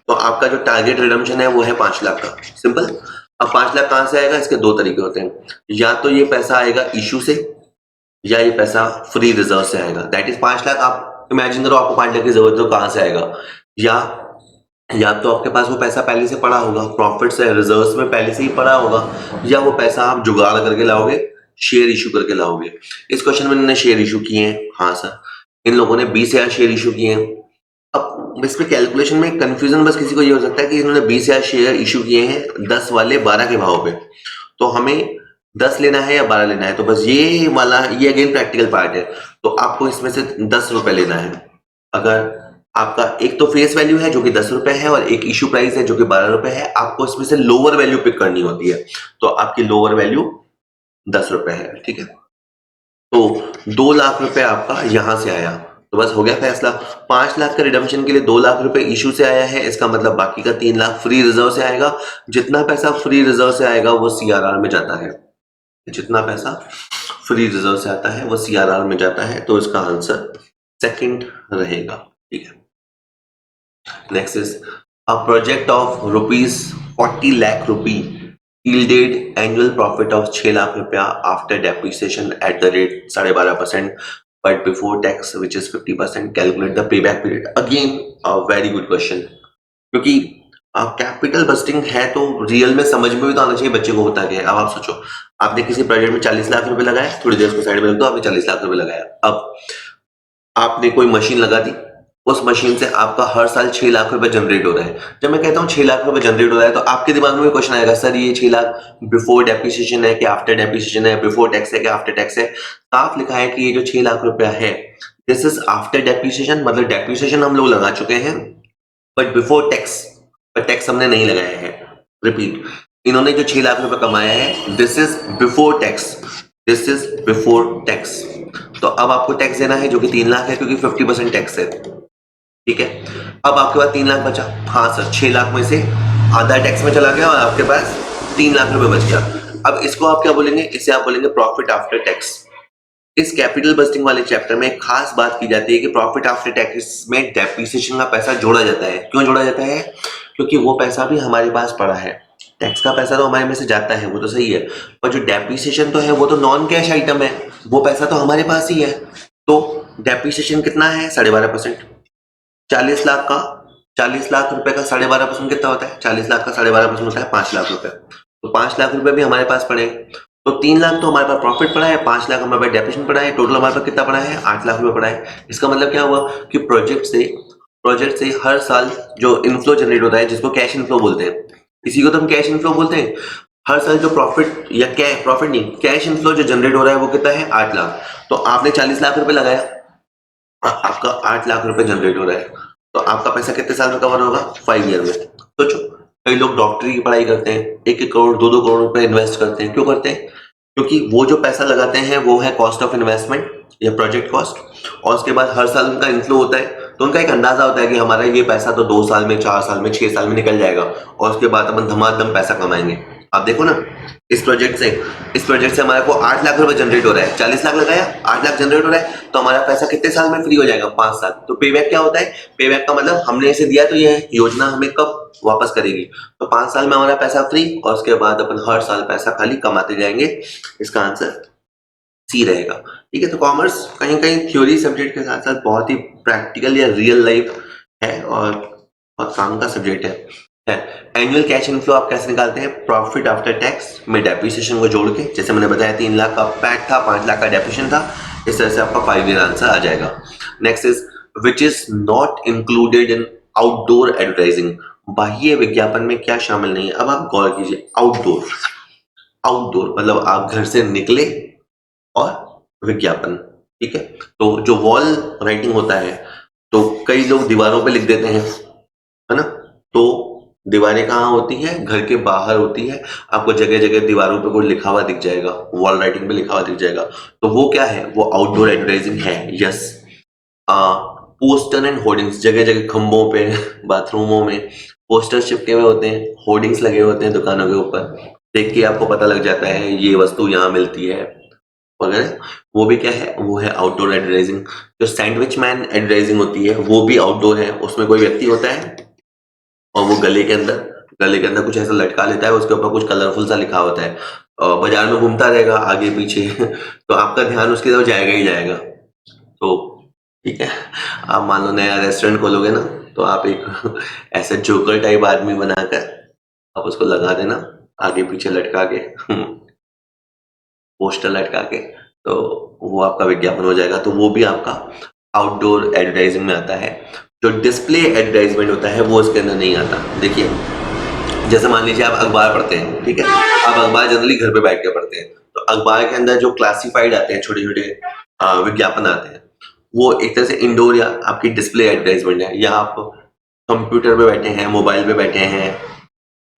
तो आपका जो टारगेट रिडम्पशन है वो है 5 लाख का। सिंपल। अब 5 लाख कहां से आएगा? इसके दो तरीके होते हैं, या तो ये पैसा आएगा इशू से, या ये पैसा फ्री रिजर्व से आएगा। That is 5 lakh. आप इमेजिन करो आपको 5 लाख की जरूरत है, तो कहां से आएगा? या तो आपके पास वो पैसा पहले से पड़ा होगा, प्रॉफिट्स है रिजर्व्स में पहले से ही पड़ा होगा, या वो पैसा आप जुगाड़ करके लाओगे, शेयर इशू करके लाओगे। इस क्वेश्चन में इन्होंने शेयर इशू किए हैं। हाँ सर, इन लोगों ने 20,000 शेयर इशू किए हैं। अब इसमें कैलकुलेशन में कंफ्यूजन बस किसी को ये हो सकता है कि इन्होंने 20,000 शेयर इशू किए हैं 10 वाले 12 के भाव पे। तो हमें 10 लेना है या 12 लेना है, तो बस ये वाला, ये अगेन प्रैक्टिकल पार्ट है। तो आपको इसमें से 10 रुपए लेना है। अगर आपका एक तो फेस वैल्यू है जो कि 10 रुपए है, और एक इश्यू प्राइस है जो कि 12 रुपए है, आपको इसमें से लोअर वैल्यू पिक करनी होती है। तो आपकी लोअर वैल्यू 10 रुपए है, ठीक है। तो 2 लाख रुपए आपका यहां से आया, तो बस हो गया फैसला। 5 लाख का रिडम्पशन के लिए 2 लाख रुपए इशू से आया है, इसका मतलब बाकी का 3 लाख फ्री रिजर्व से आएगा। जितना पैसा फ्री रिजर्व से आएगा वो सीआरआर में जाता है, जितना पैसा फ्री रिजर्व से आता है वो सीआरआर में जाता है। तो इसका आंसर सेकंड रहेगा, ठीक है। Next is a project of ₹40 lakh yielded annual profit of 6 lakh रुपया after depreciation at the rate 12.5%, but before tax which is 50%, calculate the payback period। Again a very good question, क्योंकि कैपिटल बस्टिंग है तो real में समझ में भी तो आना चाहिए बच्चे को होता क्या है। अब आप सोचो, आपने किसी प्रोजेक्ट में 40 लाख रुपए लगाए, थोड़ी देर उसको साइड में रख दो, आपने 40 लाख रुपए लगाया। अब आपने कोई मशीन लगा दी, उस मशीन से आपका हर साल 6 लाख रुपए जनरेट हो रहा है। जब मैं कहता हूँ 6 लाख रुपए जनरेट हो रहा है, तो आपके दिमाग में क्वेश्चन आएगा, सर ये 6 लाख बिफोर डेप्रिसिएशन है कि आफ्टर डेप्रिसिएशन है, बिफोर टैक्स है कि आफ्टर टैक्स है। साफ लिखा है कि ये जो 6 लाख रुपया है, दिस इज आफ्टर डेप्रिसिएशन, मतलब डेप्रिसिएशन हम लोग लगा चुके हैं, बट बिफोर टैक्स, पर टैक्स हमने नहीं लगाया है। रिपीट, इन्होंने जो 6 लाख रुपए कमाया है, this is before tax, this is before tax. तो अब आपको टैक्स देना है जो कि 3 लाख है, क्योंकि 50% टैक्स है, ठीक है। अब आपके पास 3 लाख बचा। हाँ सर, 6 लाख में से आधा टैक्स में चला गया और आपके पास 3 लाख रुपए बच गया। अब इसको आप क्या बोलेंगे, इसे आप बोलेंगे प्रॉफिट आफ्टर टैक्स। इस कैपिटल बस्टिंग वाले चैप्टर में एक खास बात की जाती है कि प्रॉफिट आफ्टर टैक्स में डेप्रिसिएशन का पैसा जोड़ा जाता है। क्यों जोड़ा जाता है? क्योंकि वो पैसा भी हमारे पास पड़ा है। टैक्स का पैसा तो हमारे में से जाता है, वो तो सही है, पर जो डेप्रिसिएशन तो है वो तो नॉन कैश आइटम है, वो पैसा तो हमारे पास ही है। तो डेप्रिसिएशन कितना है? 12.5%। 40 लाख रुपए का 12.5% कितना होता है? 40 लाख का 12.5% होता है 5 लाख रुपए। तो 5 लाख रुपए भी हमारे पास पड़े, तो 3 लाख तो हमारे पास प्रॉफिट पड़ा है, 5 लाख हमारे पास डेप्रिसिएशन पड़ा है, टोटल हमारे पास कितना पड़ा है? 8 लाख रुपए पड़ा है। इसका मतलब क्या हुआ कि प्रोजेक्ट से हर साल जो इनफ्लो जनरेट होता है, जिसको कैश इनफ्लो बोलते हैं, इसी को तो हम कैश इनफ्लो बोलते हैं। हर साल जो प्रॉफिट या प्रॉफिट नहीं, कैश इनफ्लो जो जनरेट हो रहा है वो कितना है? 8 लाख। तो आपने 40 लाख रुपए लगाया, आपका 8 लाख रुपए जनरेट हो रहा है, तो आपका पैसा कितने साल में कवर होगा? 5 ईयर में। सोचो, कई लोग डॉक्टरी की पढ़ाई करते हैं, 1-1 करोड़ 2-2 करोड़ रुपए इन्वेस्ट करते हैं। क्यों करते हैं? क्योंकि वो जो पैसा लगाते हैं वो है कॉस्ट ऑफ इन्वेस्टमेंट या प्रोजेक्ट कॉस्ट, और उसके बाद हर साल उनका इनफ्लो होता है, तो उनका एक अंदाजा होता है कि हमारा ये पैसा तो 2 साल में, 4 साल में, 6 साल में निकल जाएगा, और उसके बाद अपन धमाधम पैसा कमाएंगे। आप देखो ना, इस प्रोजेक्ट से हमारे को 8 लाख रुपए जनरेट हो रहा है। 40 लाख लगाया, 8 लाख जनरेट हो रहा है, तो हमारा पैसा कितने साल में फ्री हो जाएगा? 5 साल। तो पेबैक क्या होता है? पेबैक का मतलब हमने इसे दिया, तो ये योजना हमें कब वापस करेगी? तो 5 साल में हमारा पैसा फ्री, और उसके बाद अपन हर साल पैसा खाली कमाते जाएंगे। इसका आंसर सी रहेगा, ठीक है। तो कॉमर्स कहीं कहीं थ्योरी सब्जेक्ट के साथ साथ बहुत ही प्रैक्टिकल या रियल लाइफ है, और बहुत काम का सब्जेक्ट है। एनुअल कैश इनफ्लो आप कैसे निकालते हैं? प्रॉफिट आफ्टर टैक्स में डेप्रिसिएशन को जोड़ के, जैसे मैंने बताया 3 लाख का पैट था, 5 लाख का डेप्रिसिएशन था, इस तरह से आपका 5 ईयर आंसर आ जाएगा। Next is which is not included in outdoor advertising. बाह्य विज्ञापन में क्या शामिल नहीं है? अब आप गौर कीजिए, आउटडोर मतलब आप घर से निकले और विज्ञापन, ठीक है। तो जो वॉल राइटिंग होता है, तो कई लोग दीवारों पे लिख देते हैं, है ना। तो दीवारें कहाँ होती है? घर के बाहर होती है। आपको जगह जगह दीवारों पे कोई लिखा हुआ दिख जाएगा, वॉल राइटिंग पे लिखा हुआ दिख जाएगा, तो वो क्या है? वो आउटडोर एडवर्टाइजिंग है। यस। पोस्टर एंड होर्डिंग्स, जगह जगह खंभों पे, बाथरूमों में पोस्टर चिपके हुए होते हैं, होर्डिंग्स लगे होते हैं दुकानों के ऊपर, देख के आपको पता लग जाता है ये वस्तु यहाँ मिलती है वगैरह। वो भी क्या है? वो है आउटडोर एडवर्टाइजिंग। जो सैंडविच मैन एडवर्टाइजिंग होती है वो भी आउटडोर है। उसमें कोई व्यक्ति होता है और वो गले के अंदर कुछ ऐसा लटका लेता है, उसके ऊपर कुछ कलरफुल सा लिखा होता है, और बाजार में घूमता रहेगा आगे पीछे तो आपका ध्यान उसकी तरफ जाएगा ही जाएगा। तो ठीक है, आप मान लो नया रेस्टोरेंट खोलोगे ना, तो आप एक ऐसे जोकर टाइप आदमी बनाकर आप उसको लगा देना आगे पीछे लटका के पोस्टर लटका के, तो वो आपका विज्ञापन हो जाएगा। तो वो भी आपका आउटडोर एडवर्टाइजिंग में आता है। जो डिस्प्ले एडवर्टाइजमेंट होता है वो इसके अंदर नहीं आता। देखिए, जैसे मान लीजिए आप अखबार पढ़ते हैं, ठीक है, आप अखबार जनरली घर पे बैठ के पढ़ते हैं, तो अखबार के अंदर जो क्लासिफाइड आते हैं छोटे छोटे विज्ञापन आते हैं, वो एक तरह से इंडोर या आपकी डिस्प्ले एडवर्टाइजमेंट है, या आप कंप्यूटर पे बैठे हैं, मोबाइल पे बैठे हैं,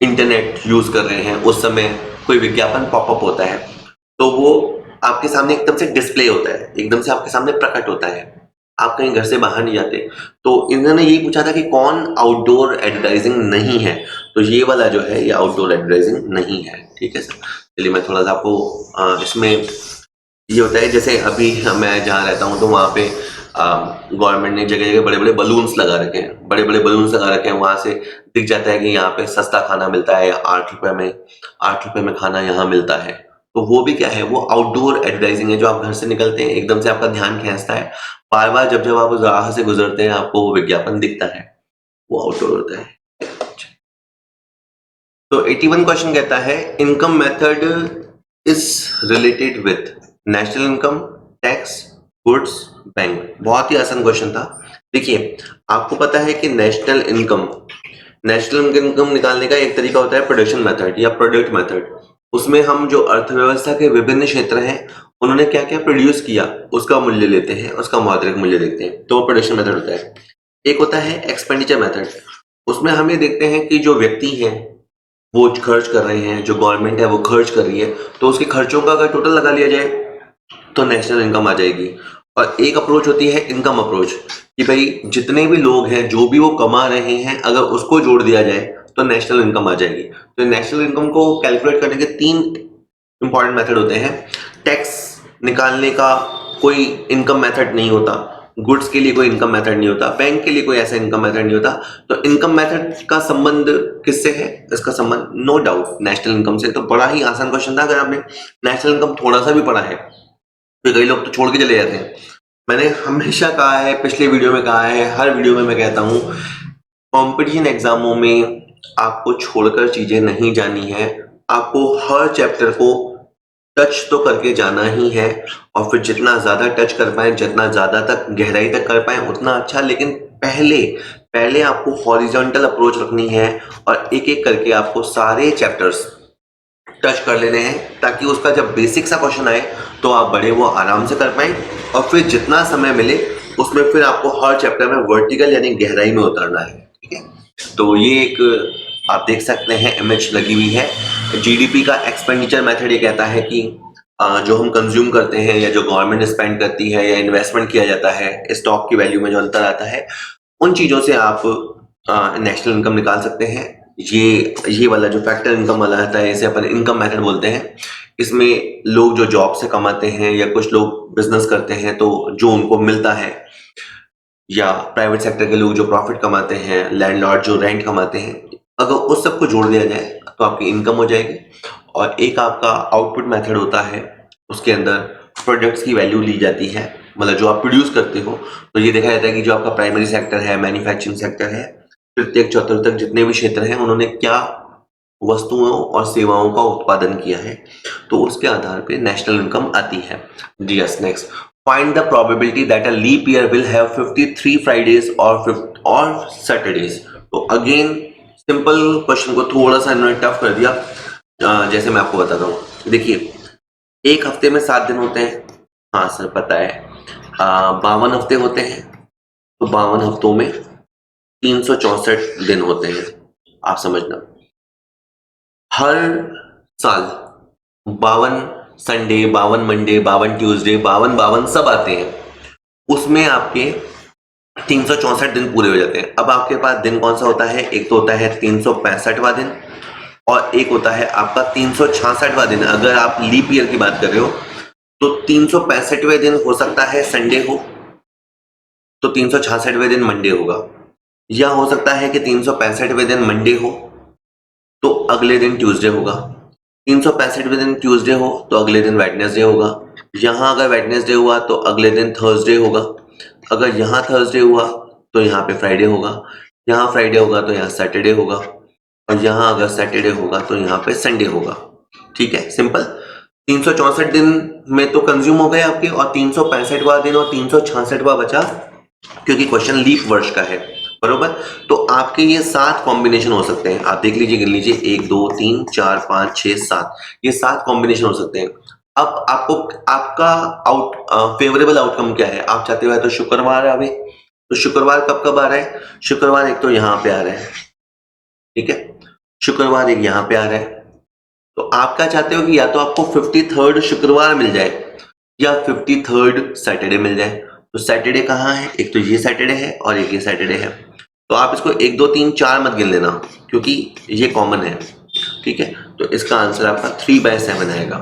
इंटरनेट यूज कर रहे हैं, उस समय कोई विज्ञापन पॉपअप होता है तो वो आपके सामने एकदम से डिस्प्ले होता है, एकदम से आपके सामने प्रकट होता है, आप कहीं घर से बाहर नहीं जाते। तो इन्होंने यही पूछा था कि कौन आउटडोर एडवर्टाइजिंग नहीं है, तो ये वाला जो है ये आउटडोर एडवर्टाइजिंग नहीं है। ठीक है सर, चलिए मैं थोड़ा सा आपको इसमें ये होता है, जैसे अभी मैं जहाँ रहता हूँ तो वहाँ पे गवर्नमेंट ने जगह जगह बड़े बड़े बलून्स लगा रखे हैं, बड़े बड़े बलून्स लगा रखे हैं, वहां से दिख जाता है कि यहाँ पे सस्ता खाना मिलता है, या 8 रुपए में खाना यहाँ मिलता है। तो वो भी क्या है, वो आउटडोर एडवर्टाइजिंग है, जो आप घर से निकलते हैं एकदम से आपका ध्यान खींचता है, बार बार जब जब आप उस राह से गुजरते हैं आपको वो विज्ञापन दिखता है, वो आउटडोर होता है। तो 81 क्वेश्चन कहता है income method is related with national income, tax, goods, bank. बहुत ही आसान क्वेश्चन था। देखिए आपको पता है कि नेशनल इनकम निकालने का एक तरीका होता है प्रोडक्शन मेथड या प्रोडक्ट मेथड। उसमें हम जो अर्थव्यवस्था के विभिन्न क्षेत्र हैं उन्होंने क्या क्या प्रोड्यूस किया उसका मूल्य लेते हैं, उसका मौद्रिक मूल्य देखते हैं, तो प्रोडक्शन मेथड होता है। एक होता है एक्सपेंडिचर मेथड, उसमें हम ये देखते हैं कि जो व्यक्ति हैं वो खर्च कर रहे हैं, जो गवर्नमेंट है वो खर्च कर रही है, तो उसके खर्चों का अगर टोटल लगा लिया जाए तो नेशनल इनकम आ जाएगी। और एक अप्रोच होती है इनकम अप्रोच, कि भाई जितने भी लोग हैं जो भी वो कमा रहे हैं अगर उसको जोड़ दिया जाए तो नेशनल इनकम आ जाएगी। तो नेशनल इनकम को कैलकुलेट करने के 3 इंपॉर्टेंट मेथड होते हैं। टैक्स निकालने का कोई इनकम मेथड नहीं होता, गुड्स के लिए कोई इनकम मेथड नहीं होता, बैंक के लिए कोई ऐसा इनकम मेथड नहीं होता। तो इनकम मेथड का संबंध किससे है? इसका संबंध नो डाउट नेशनल इनकम से। तो बड़ा ही आसान क्वेश्चन था, अगर आपने नेशनल इनकम थोड़ा सा भी पढ़ा है तो कई लोग तो छोड़ के चले जाते हैं। मैंने हमेशा कहा है, पिछले वीडियो में कहा है, हर वीडियो में मैं कहता हूँ, कॉम्पिटिशन एग्जामों में आपको छोड़कर चीजें नहीं जानी है, आपको हर चैप्टर को टच तो करके जाना ही है, और फिर जितना ज्यादा टच कर पाए, जितना ज्यादा तक गहराई तक कर पाए उतना अच्छा। लेकिन पहले आपको हॉरिजॉन्टल अप्रोच रखनी है और एक एक करके आपको सारे चैप्टर्स टच कर लेने हैं, ताकि उसका जब बेसिक सा क्वेश्चन आए तो आप बड़े वो आराम से कर पाए, और फिर जितना समय मिले उसमें फिर आपको हर चैप्टर में वर्टिकल यानी गहराई में उतरना है। ठीक है, तो ये एक आप देख सकते हैं इमेज लगी हुई है। जीडीपी का एक्सपेंडिचर मेथड ये कहता है कि जो हम कंज्यूम करते हैं या जो गवर्नमेंट स्पेंड करती है या इन्वेस्टमेंट किया जाता है, स्टॉक की वैल्यू में जो अंतर आता है, उन चीजों से आप नेशनल इनकम निकाल सकते हैं। ये वाला जो फैक्टर इनकम वाला रहता है इसे अपन इनकम मेथड बोलते हैं। इसमें लोग जो जॉब से कमाते हैं या कुछ लोग बिजनेस करते हैं तो जो उनको मिलता है, या प्राइवेट सेक्टर के लोग जो प्रॉफिट कमाते हैं, लैंडलॉर्ड जो रेंट कमाते हैं, अगर उस सबको जोड़ दिया जाए तो आपकी इनकम हो जाएगी। और एक आपका आउटपुट मेथड होता है, उसके अंदर प्रोडक्ट्स की वैल्यू ली जाती है, मतलब जो आप प्रोड्यूस करते हो। तो ये देखा जाता है कि जो आपका प्राइमरी सेक्टर है, मैन्युफैक्चरिंग सेक्टर है, तृतीयक चतुर्थक जितने भी क्षेत्र हैं उन्होंने क्या वस्तुओं और सेवाओं का उत्पादन किया है, तो उसके आधार पे नेशनल इनकम आती है। जी yes, next, find the probability that a leap year will have 53 Fridays और सैटरडेज। तो अगेन सिंपल क्वेश्चन को थोड़ा सा इन्होंने टफ कर दिया। जैसे मैं आपको बताता हूँ, देखिए एक हफ्ते में 7 दिन होते हैं, हाँ सर पता है। 52 हफ्ते होते हैं, तो 52 हफ्तों में 364 दिन होते हैं। आप समझना, हर साल 52 संडे, 52 मंडे, 52 ट्यूसडे, 52 सब आते हैं, उसमें आपके 364 दिन पूरे हो जाते हैं। अब आपके पास दिन कौन सा होता है? एक तो होता है 365वां दिन, और एक होता है आपका 366वां दिन। अगर आप लीप ईयर की बात कर रहे हो तो 365वें दिन हो सकता है संडे हो, तो 366वें दिन मंडे होगा, या हो सकता है कि 365वें दिन मंडे हो तो अगले दिन ट्यूसडे होगा, 365वें दिन ट्यूसडे हो तो अगले दिन वेडनेसडे होगा, यहाँ अगर वेडनेसडे हुआ तो अगले दिन थर्सडे होगा, अगर यहाँ थर्सडे हुआ तो यहाँ पे फ्राइडे होगा, यहाँ फ्राइडे होगा तो यहाँ सैटरडे होगा, और यहाँ अगर सैटरडे होगा तो यहाँ पे संडे होगा। ठीक है, सिंपल। 364 दिन में तो कंज्यूम हो गए आपके, और 365वां दिन और 366वां बचा, क्योंकि क्वेश्चन लीप वर्ष का है, बरोबर। तो आपके ये 7 कॉम्बिनेशन हो सकते हैं। आप देख लीजिए, गिन लीजिए, 1 2 3 4 5 6 7, ये 7 कॉम्बिनेशन हो सकते हैं। अब आपको आपका फेवरेबल आउटकम क्या है? आप चाहते हो या तो शुक्रवार आवे, तो शुक्रवार कब कब आ रहा है? शुक्रवार एक तो यहाँ पे आ रहा है, ठीक है, शुक्रवार एक यहाँ पे आ रहा है। तो आप क्या चाहते हो कि या तो आपको 53rd शुक्रवार मिल जाए या 53rd सैटरडे मिल जाए। तो सैटरडे कहाँ है? एक तो ये सैटरडे है और एक ये सैटरडे है। तो आप इसको 1 2 3 4 मत गिन लेना क्योंकि ये कॉमन है, ठीक है। तो इसका आंसर आपका 3/7 आएगा।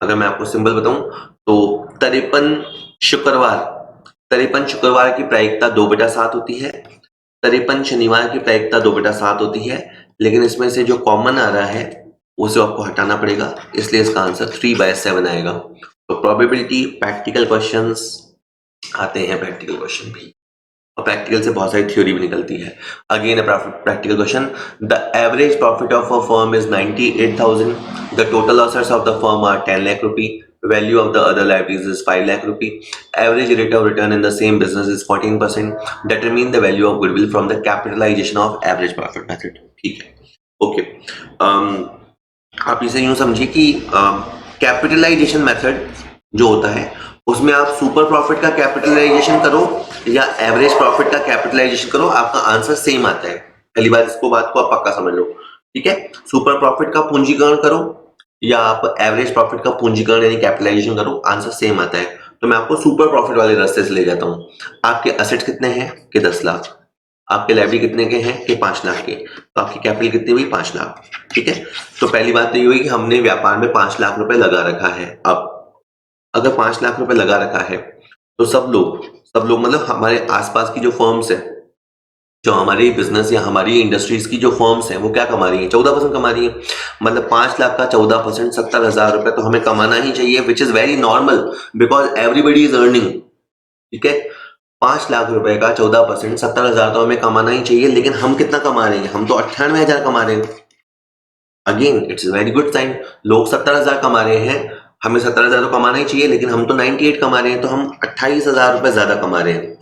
अगर मैं आपको सिंबल बताऊं तो 53 शुक्रवार की प्रायिकता 2/7 होती है, 53 शनिवार की प्रायिकता 2/7 होती है, लेकिन इसमें से जो कॉमन आ रहा है उसे आपको हटाना पड़ेगा, इसलिए इसका आंसर 3/7 आएगा। तो प्रोबेबिलिटी प्रैक्टिकल क्वेश्चंस आते हैं, प्रैक्टिकल क्वेश्चन भी, और प्रैक्टिकल से बहुत सारी थ्योरी भी निकलती है। Again practical question, the average profit of a firm is 98,000, the total assets of the firm are 10 lakh rupee, value of the other liabilities is 5 lakh rupee, average rate of return in the same business is 14%, determine the value of goodwill from the capitalization of average profit method। ठीक है, okay. आप इसे यूं समझिए कि capitalisation method जो होता है उसमें आप सुपर प्रॉफिट का कैपिटलाइजेशन करो या एवरेज प्रॉफिट का कैपिटलाइजेशन करो, आपका आंसर सेम आता है। पहली बात इसको बात को आप पक्का समझ लो, ठीक है। सुपर प्रॉफिट का पूंजीकरण करो या आप एवरेज प्रॉफिट का पूंजीकरण यानी कैपिटलाइजेशन करो, आंसर सेम आता है। तो मैं आपको सुपर प्रॉफिट वाले रास्ते से ले जाता हूँ। आपके असेट्स कितने हैं कि 10 लाख, आपके लायबिलिटी कितने के हैं कि 5 लाख के, तो आपकी कैपिटल कितनी हुई? 5 लाख, ठीक है। तो पहली बात तो ये हुई कि हमने व्यापार में 5 लाख रुपए लगा रखा है। अब अगर 5 लाख रुपए लगा रखा है तो सब लोग मतलब हमारे आसपास की जो फर्म्स है, जो हमारी बिजनेस या हमारी इंडस्ट्रीज की जो फर्म्स हैं वो क्या कमा रही है? 14% कमा रही है। मतलब 5 लाख का 14% 70,000 रुपए तो हमें कमाना ही चाहिए, which is very normal because everybody is earning, ठीक है। 5 लाख रुपए का 14% 70,000 तो हमें कमाना ही चाहिए, लेकिन हम कितना कमा रहे हैं? हम तो 98,000 कमा रहे हैं। Again it's very good sign, लोग 70,000 कमा रहे हैं, हमें 70,000 तो कमाना ही चाहिए, लेकिन हम तो 98 कमा रहे हैं, तो हम 28,000 रुपए ज्यादा कमा रहे हैं।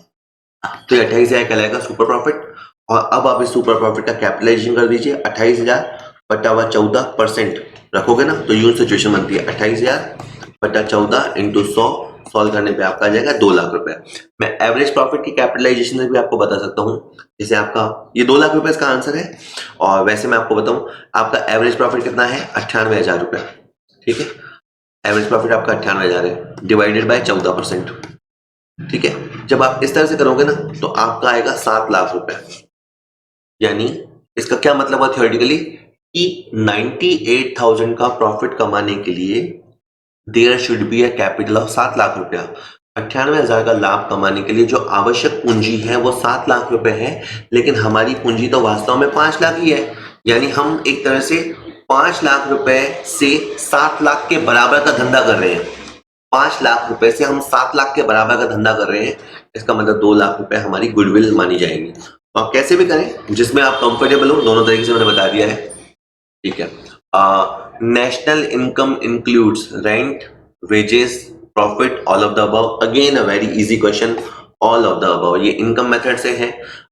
तो 28,000 कहलाएगा सुपर प्रॉफिट। और अब आप इस सुपर प्रॉफिट का कैपिटलाइजेशन कर दीजिए, 28,000 बटा हुआ 14% रखोगे ना, तो यूं सिचुएशन बनती है 28,000 बटा 14 इंटू 100, सॉल्व करने पे आपका आ जाएगा 2 लाख रुपए। मैं एवरेज प्रॉफिट की कैपिटलाइजेशन से भी आपको बता सकता हूँ, जैसे आपका ये 2 लाख रुपए इसका आंसर है। और वैसे मैं आपको बताऊं आपका एवरेज प्रॉफिट कितना है? 98,000 रुपए, ठीक है। एवरेज प्रॉफिट आपका 98,000 है, डिवाइडेड बाय 14%, ठीक है। जब आप इस तरह से करोगे ना तो आपका आएगा 7 लाख रुपए। यानी इसका क्या मतलब हुआ थियोरेटिकली कि 98,000 का प्रॉफिट कमाने के लिए there should be a capital of 7 lakh रुपया। 98,000 का लाभ कमाने के लिए जो आवश्यक पूंजी है वो 7 लाख रुपए है, लेकिन हमारी पूंजी तो वास्तव में 5 लाख ही है। यानी हम एक तरह से 5 लाख रुपए से 7 लाख के बराबर का धंधा कर रहे हैं। 5 लाख रुपए से हम 7 लाख के बराबर का धंधा कर रहे हैं, इसका मतलब 2 लाख रुपए हमारी गुडविल मानी जाएगी। तो आप कैसे भी करें जिसमें आप कंफर्टेबल हो, दोनों तरीके से मैंने बता दिया है, ठीक है। National income includes rent, wages, profit, all of the above. Again a very easy question, all of the above ये इनकम मेथड से है।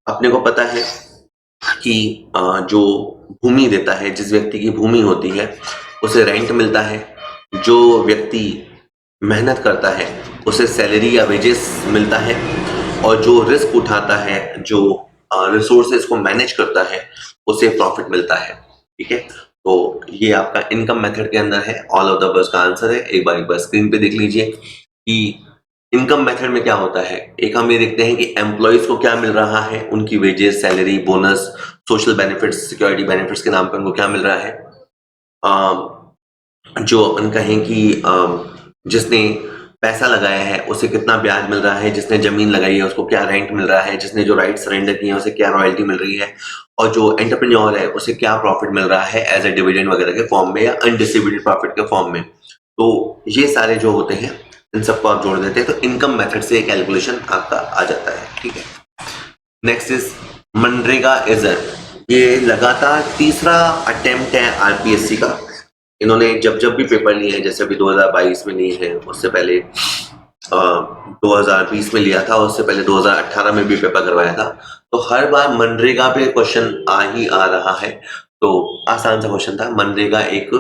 अपने को पता है कि जो भूमि देता है, जिस व्यक्ति की भूमि होती है उसे रेंट मिलता है, जो व्यक्ति मेहनत करता है उसे सैलरी या वेजेस मिलता है, और जो रिस्क उठाता है, जो रिसोर्सेज को मैनेज करता है उसे प्रॉफिट मिलता है, ठीक है। तो ये आपका इनकम मेथड के अंदर है, ऑल ऑफ द अबव का आंसर है। एक बार स्क्रीन पे देख लीजिए कि इनकम मेथड में क्या होता है। एक हम ये देखते हैं कि एम्प्लॉयज को क्या मिल रहा है, उनकी wages, salary, bonus, social benefits, security benefits के नाम पर उनको क्या मिल रहा है। जो अपन कहें कि जिसने पैसा लगाया है उसे कितना ब्याज मिल रहा है, जिसने जमीन लगाई है उसको क्या रेंट मिल रहा है, जिसने जो राइट सरेंडर किए हैं उसे क्या रॉयल्टी मिल रही है, और जो एंटरप्रेन्योर है उसे क्या प्रॉफिट मिल रहा है एज ए डिविडेंड वगैरह के फॉर्म में या अनडिस्ट्रीब्यूटेड प्रॉफिट के फॉर्म में। तो ये सारे जो होते हैं इन सबको आप जोड़ देते हैं तो इनकम मेथड से कैलकुलेशन आपका आ जाता है, ठीक है। नेक्स्ट इज मनरेगा इजर। ये लगातार तीसरा अटेम्प्ट है आरपीएससी का। इन्होंने जब जब भी पेपर लिए हैं, जैसे अभी 2022 में लिए हैं, उससे पहले 2020 में लिया था, उससे पहले 2018 में भी पेपर करवाया था, तो हर बार मनरेगा पे क्वेश्चन आ ही आ रहा है। तो आसान सा क्वेश्चन था, मनरेगा एक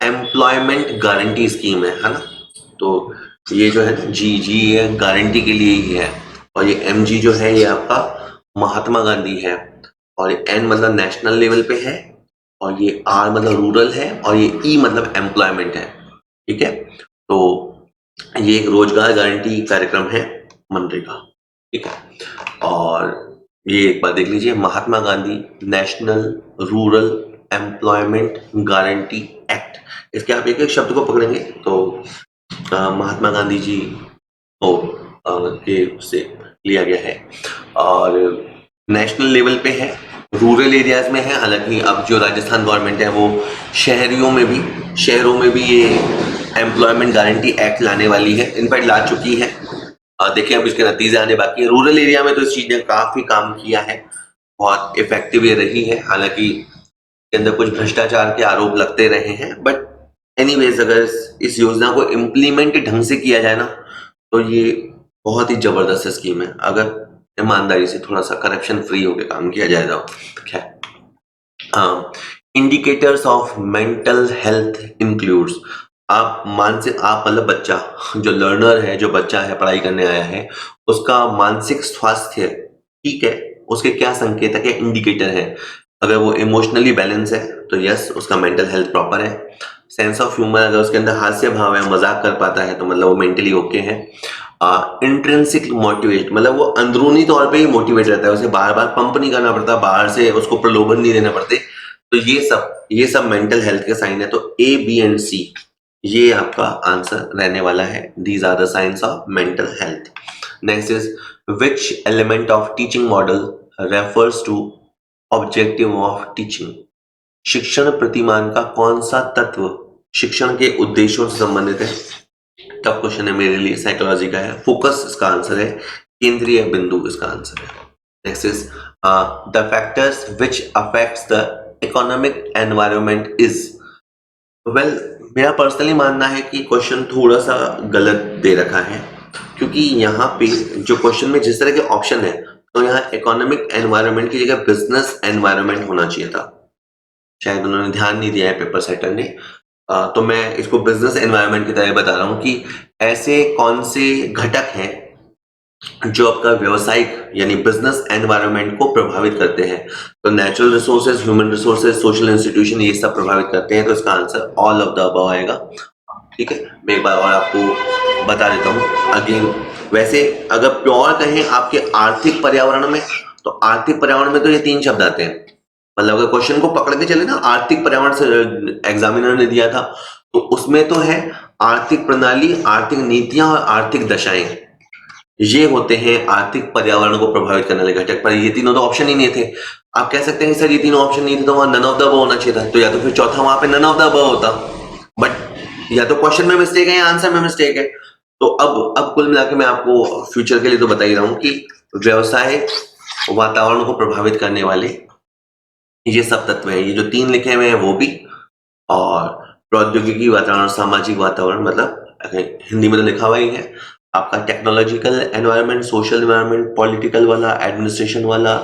एम्प्लॉयमेंट गारंटी स्कीम है ना। तो ये जो है जी जी ये गारंटी के लिए ही है, और ये एम जी जो है ये आपका महात्मा गांधी है, और ये एन मतलब नेशनल लेवल पे है, और ये आर मतलब रूरल है, और ये ई मतलब एम्प्लॉयमेंट है। ठीक है, तो ये एक रोजगार गारंटी कार्यक्रम है मनरेगा। ठीक है, और ये एक बार देख लीजिए, Mahatma Gandhi national rural employment guarantee act. इसके आप एक एक शब्द को पकड़ेंगे तो महात्मा गांधी जी को के से लिया गया है, और नेशनल लेवल पे है, रूरल एरियाज में है। हालांकि अब जो राजस्थान गवर्नमेंट है वो शहरों में भी ये एम्प्लॉयमेंट गारंटी एक्ट लाने वाली है, इनफैक्ट ला चुकी है। देखिए अब इसके नतीजे आने बाकी है। रूरल एरिया में तो इस चीज ने काफी काम किया है, बहुत इफेक्टिव ये रही है। हालांकि के अंदर कुछ भ्रष्टाचार के आरोप लगते रहे हैं, बट एनीवेज अगर इस योजना को इम्प्लीमेंट ढंग से किया जाए ना तो ये बहुत ही जबरदस्त स्कीम है, अगर ईमानदारी से थोड़ा सा करप्शन फ्री होकर काम किया जाए तो। खैर, indicators of mental health includes, आप मानसिक, आप मतलब बच्चा जो लर्नर है, जो बच्चा है पढ़ाई करने आया है, उसका मानसिक स्वास्थ्य ठीक है, उसके क्या संकेतक है, इंडिकेटर है। अगर वो इमोशनली बैलेंस है तो यस उसका मेंटल हेल्थ प्रॉपर है। सेंस ऑफ ह्यूमर, अगर उसके अंदर हास्य भाव है, मजाक कर पाता है, तो मतलब वो मेंटली ओके है। इंट्रिंसिक मोटिवेट, मतलब वो अंदरूनी तौर पे ही मोटिवेट रहता है, उसे बार बार पंप नहीं करना पड़ता, बाहर से उसको प्रलोभन नहीं देना पड़ते। तो ये सब मेंटल हेल्थ के साइन है। तो ए बी एंड सी ये आपका आंसर रहने वाला है। These are the science of mental health. Next is which element of teaching model refers to objective of teaching, शिक्षण प्रतिमान का कौन सा तत्व शिक्षण के उद्देश्यों से संबंधित है। टफ क्वेश्चन है मेरे लिए, साइकोलॉजी का है। फोकस इसका आंसर है, केंद्रीय बिंदु इसका आंसर है। Next is the factors which affects the economic environment is. Well, मेरा पर्सनली मानना है कि क्वेश्चन थोड़ा सा गलत दे रखा है, क्योंकि यहाँ पे जो क्वेश्चन में जिस तरह के ऑप्शन है, तो यहाँ इकोनॉमिक एनवायरनमेंट की जगह बिजनेस एनवायरनमेंट होना चाहिए था। शायद उन्होंने ध्यान नहीं दिया है पेपर सेटर ने। तो मैं इसको बिजनेस एनवायरनमेंट की तरह बता रहा हूँ कि ऐसे कौन से घटक हैं जो आपका व्यवसायिक यानी बिजनेस एनवायरनमेंट को प्रभावित करते हैं। तो natural resources, human resources, social institution, ये सब प्रभावित करते हैं। तो इसका answer all of the above आएगा। ठीक है, मैं एक बार और आपको बता देता हूँ अगेन। वैसे अगर प्योर कहें आपके आर्थिक पर्यावरण में, तो आर्थिक पर्यावरण में तो ये 3 शब्द आते हैं। मतलब अगर क्वेश्चन को पकड़ के चले ना, आर्थिक पर्यावरण से एग्जामिनर ने दिया था, तो उसमें तो है आर्थिक प्रणाली, आर्थिक नीतियां और आर्थिक दशाएं, ये होते हैं आर्थिक पर्यावरण को प्रभावित करने वाले घटक। पर ये तीनों तो ऑप्शन ही नहीं थे। आप कह सकते हैं सर ये तीनों ऑप्शन नहीं थे तो वहां नन ऑफ द अबव होना चाहिए था, तो या तो फिर चौथा वहां पे नन ऑफ द अबव होता। बट या तो क्वेश्चन में मिस्टेक है या आंसर में मिस्टेक है। तो अब कुल मिलाकर मैं आपको फ्यूचर के लिए तो बता ही रहा हूं कि व्यवसाय वातावरण को प्रभावित करने वाले ये सब तत्व हैं। ये जो 3 लिखे हुए हैं वो भी, और प्रौद्योगिकी वातावरण, सामाजिक वातावरण, मतलब हिंदी में तो लिखा हुआ ही है आपका technological environment, social environment, political वाला, एडमिनिस्ट्रेशन वाला,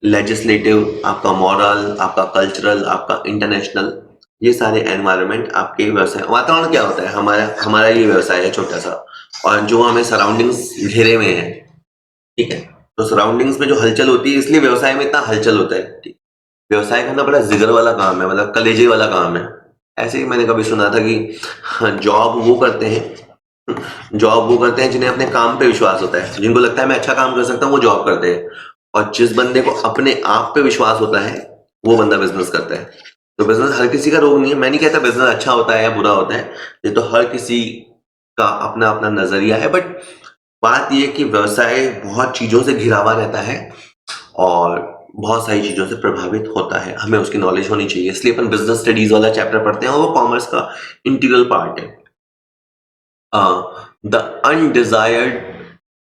लेजिस्लेटिव, आपका मॉरल, आपका कल्चरल, आपका इंटरनेशनल, ये सारे एनवायरनमेंट आपके व्यवसाय वातावरण क्या होता है। हमारा ये व्यवसाय है छोटा सा, और जो हमें सराउंडिंग्स घेरे हुए हैं, ठीक है। तो सराउंडिंग्स में जो हलचल होती है, इसलिए व्यवसाय में इतना हलचल होता है। व्यवसाय करना बड़ा जिगर वाला काम है, मतलब कलेजे वाला काम है। ऐसे ही मैंने कभी सुना था कि जॉब वो करते हैं जिन्हें अपने काम पे विश्वास होता है, जिनको लगता है मैं अच्छा काम कर सकता हूँ, वो जॉब करते हैं। और जिस बंदे को अपने आप पे विश्वास होता है वो बंदा बिजनेस करता है। तो बिजनेस हर किसी का रोग नहीं है। मैं नहीं कहता बिजनेस अच्छा होता है या बुरा होता है, ये तो हर किसी का अपना अपना नजरिया है। बट बात यह कि व्यवसाय बहुत चीजों से घिरा हुआ रहता है और बहुत सारी चीजों से प्रभावित होता है, हमें उसकी नॉलेज होनी चाहिए। इसलिए अपन बिजनेस स्टडीज वाला चैप्टर पढ़ते हैं और वो कॉमर्स का इंटीग्रल पार्ट है। The undesired